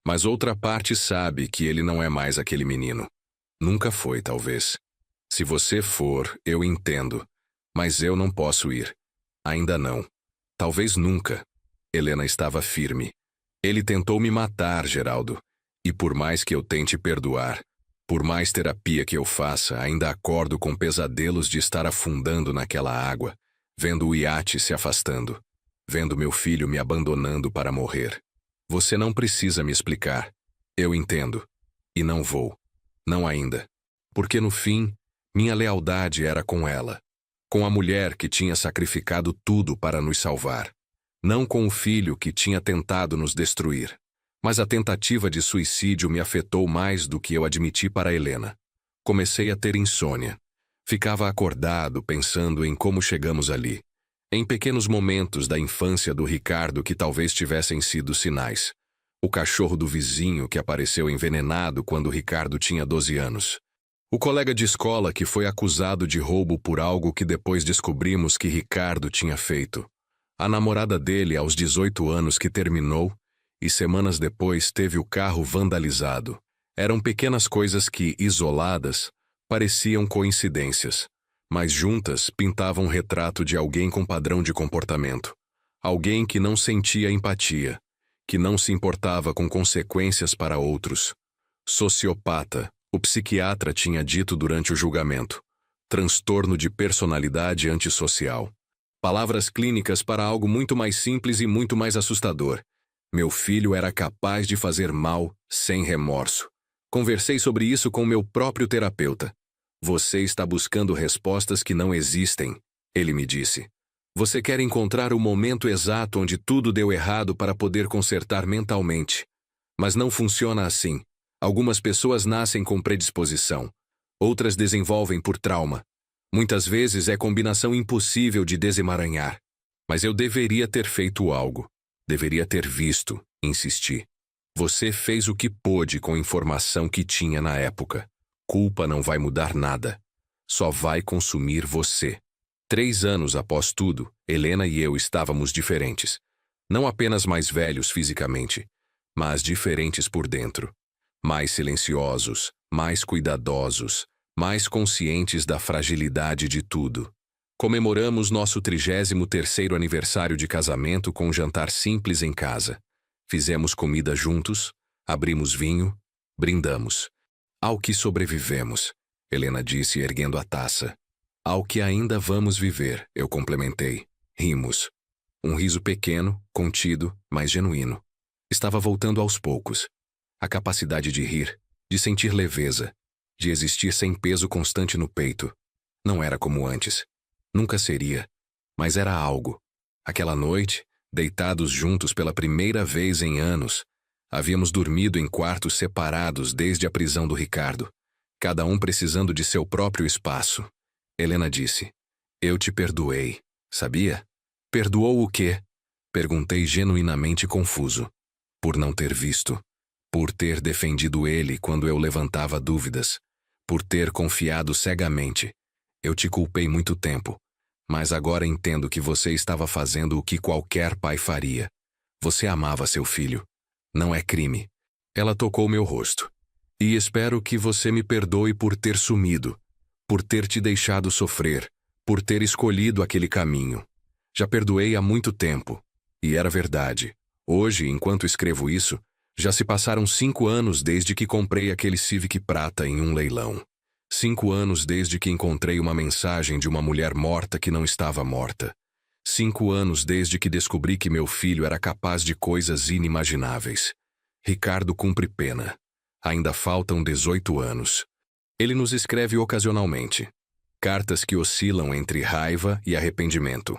S1: Mas outra parte sabe que ele não é mais aquele menino. Nunca foi, talvez. Se você for, eu entendo. Mas eu não posso ir. Ainda não. Talvez nunca. Helena estava firme. Ele tentou me matar, Geraldo. E por mais que eu tente perdoar, por mais terapia que eu faça, ainda acordo com pesadelos de estar afundando naquela água, vendo o iate se afastando, vendo meu filho me abandonando para morrer. Você não precisa me explicar. Eu entendo. E não vou. Não ainda. Porque no fim, minha lealdade era com ela. Com a mulher que tinha sacrificado tudo para nos salvar. Não com o filho que tinha tentado nos destruir. Mas a tentativa de suicídio me afetou mais do que eu admiti para Helena. Comecei a ter insônia. Ficava acordado pensando em como chegamos ali. Em pequenos momentos da infância do Ricardo que talvez tivessem sido sinais. O cachorro do vizinho que apareceu envenenado quando Ricardo tinha 12 anos. O colega de escola que foi acusado de roubo por algo que depois descobrimos que Ricardo tinha feito. A namorada dele aos 18 anos que terminou e semanas depois teve o carro vandalizado. Eram pequenas coisas que, isoladas, pareciam coincidências, mas juntas pintavam um retrato de alguém com padrão de comportamento. Alguém que não sentia empatia, que não se importava com consequências para outros. Sociopata, o psiquiatra tinha dito durante o julgamento. Transtorno de personalidade antissocial. Palavras clínicas para algo muito mais simples e muito mais assustador. Meu filho era capaz de fazer mal sem remorso. Conversei sobre isso com meu próprio terapeuta. Você está buscando respostas que não existem, ele me disse. Você quer encontrar o momento exato onde tudo deu errado para poder consertar mentalmente. Mas não funciona assim. Algumas pessoas nascem com predisposição. Outras desenvolvem por trauma. Muitas vezes é combinação impossível de desemaranhar. Mas eu deveria ter feito algo. Deveria ter visto, insisti. Você fez o que pôde com a informação que tinha na época. Culpa não vai mudar nada. Só vai consumir você. 3 anos após tudo, Helena e eu estávamos diferentes. Não apenas mais velhos fisicamente, mas diferentes por dentro. Mais silenciosos, mais cuidadosos, mais conscientes da fragilidade de tudo. Comemoramos nosso 33º aniversário de casamento com um jantar simples em casa. Fizemos comida juntos, abrimos vinho, brindamos. Ao que sobrevivemos, Helena disse erguendo a taça. Ao que ainda vamos viver, eu complementei. Rimos. Um riso pequeno, contido, mas genuíno. Estava voltando aos poucos. A capacidade de rir, de sentir leveza, de existir sem peso constante no peito. Não era como antes. Nunca seria. Mas era algo. Aquela noite, deitados juntos pela primeira vez em anos, havíamos dormido em quartos separados desde a prisão do Ricardo, cada um precisando de seu próprio espaço. Helena disse, eu te perdoei, sabia? Perdoou o quê? Perguntei genuinamente confuso. Por não ter visto. Por ter defendido ele quando eu levantava dúvidas. Por ter confiado cegamente. Eu te culpei muito tempo. Mas agora entendo que você estava fazendo o que qualquer pai faria. Você amava seu filho. Não é crime. Ela tocou meu rosto. E espero que você me perdoe por ter sumido. Por ter te deixado sofrer. Por ter escolhido aquele caminho. Já perdoei há muito tempo. E era verdade. Hoje, enquanto escrevo isso, já se passaram 5 anos desde que comprei aquele Civic prata em um leilão. 5 anos desde que encontrei uma mensagem de uma mulher morta que não estava morta. 5 anos desde que descobri que meu filho era capaz de coisas inimagináveis. Ricardo cumpre pena. Ainda faltam 18 anos. Ele nos escreve ocasionalmente. Cartas que oscilam entre raiva e arrependimento.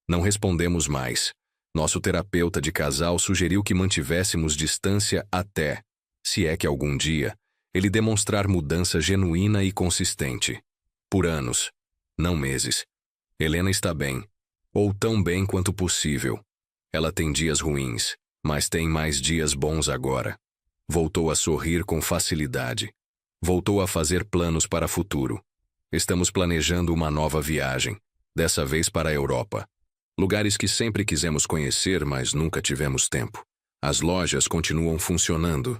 S1: Não respondemos mais. Nosso terapeuta de casal sugeriu que mantivéssemos distância até, se é que algum dia, ele demonstrar mudança genuína e consistente. Por anos, não meses. Helena está bem, ou tão bem quanto possível. Ela tem dias ruins, mas tem mais dias bons agora. Voltou a sorrir com facilidade. Voltou a fazer planos para o futuro. Estamos planejando uma nova viagem, dessa vez para a Europa. Lugares que sempre quisemos conhecer, mas nunca tivemos tempo. As lojas continuam funcionando.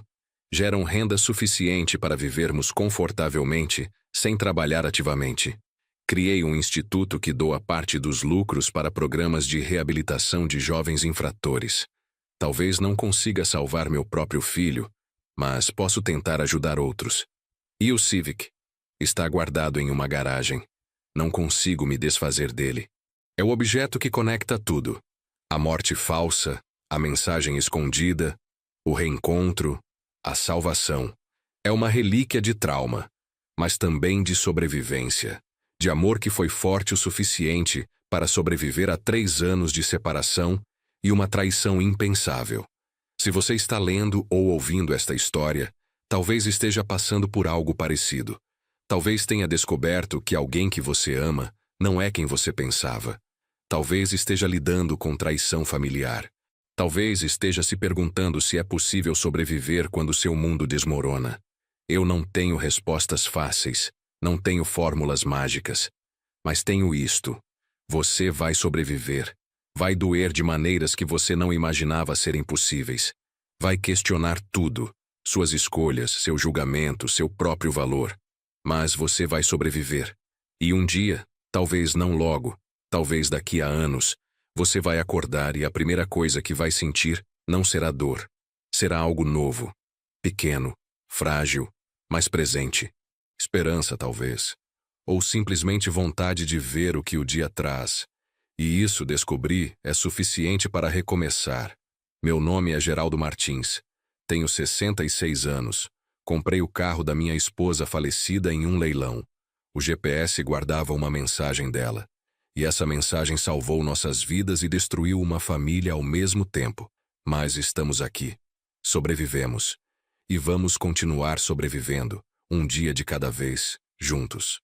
S1: Geram renda suficiente para vivermos confortavelmente, sem trabalhar ativamente. Criei um instituto que doa parte dos lucros para programas de reabilitação de jovens infratores. Talvez não consiga salvar meu próprio filho, mas posso tentar ajudar outros. E o Civic? Está guardado em uma garagem. Não consigo me desfazer dele. É o objeto que conecta tudo. A morte falsa, a mensagem escondida, o reencontro, a salvação. É uma relíquia de trauma, mas também de sobrevivência, de amor que foi forte o suficiente para sobreviver a 3 anos de separação e uma traição impensável. Se você está lendo ou ouvindo esta história, talvez esteja passando por algo parecido. Talvez tenha descoberto que alguém que você ama não é quem você pensava. Talvez esteja lidando com traição familiar. Talvez esteja se perguntando se é possível sobreviver quando seu mundo desmorona. Eu não tenho respostas fáceis, não tenho fórmulas mágicas. Mas tenho isto. Você vai sobreviver. Vai doer de maneiras que você não imaginava serem possíveis. Vai questionar tudo. Suas escolhas, seu julgamento, seu próprio valor. Mas você vai sobreviver. E um dia, talvez não logo, talvez daqui a anos, você vai acordar e a primeira coisa que vai sentir não será dor. Será algo novo, pequeno, frágil, mas presente. Esperança, talvez. Ou simplesmente vontade de ver o que o dia traz. E isso, descobri, é suficiente para recomeçar. Meu nome é Geraldo Martins. Tenho 66 anos. Comprei o carro da minha esposa falecida em um leilão. O GPS guardava uma mensagem dela. E essa mensagem salvou nossas vidas e destruiu uma família ao mesmo tempo. Mas estamos aqui. Sobrevivemos. E vamos continuar sobrevivendo, um dia de cada vez, juntos.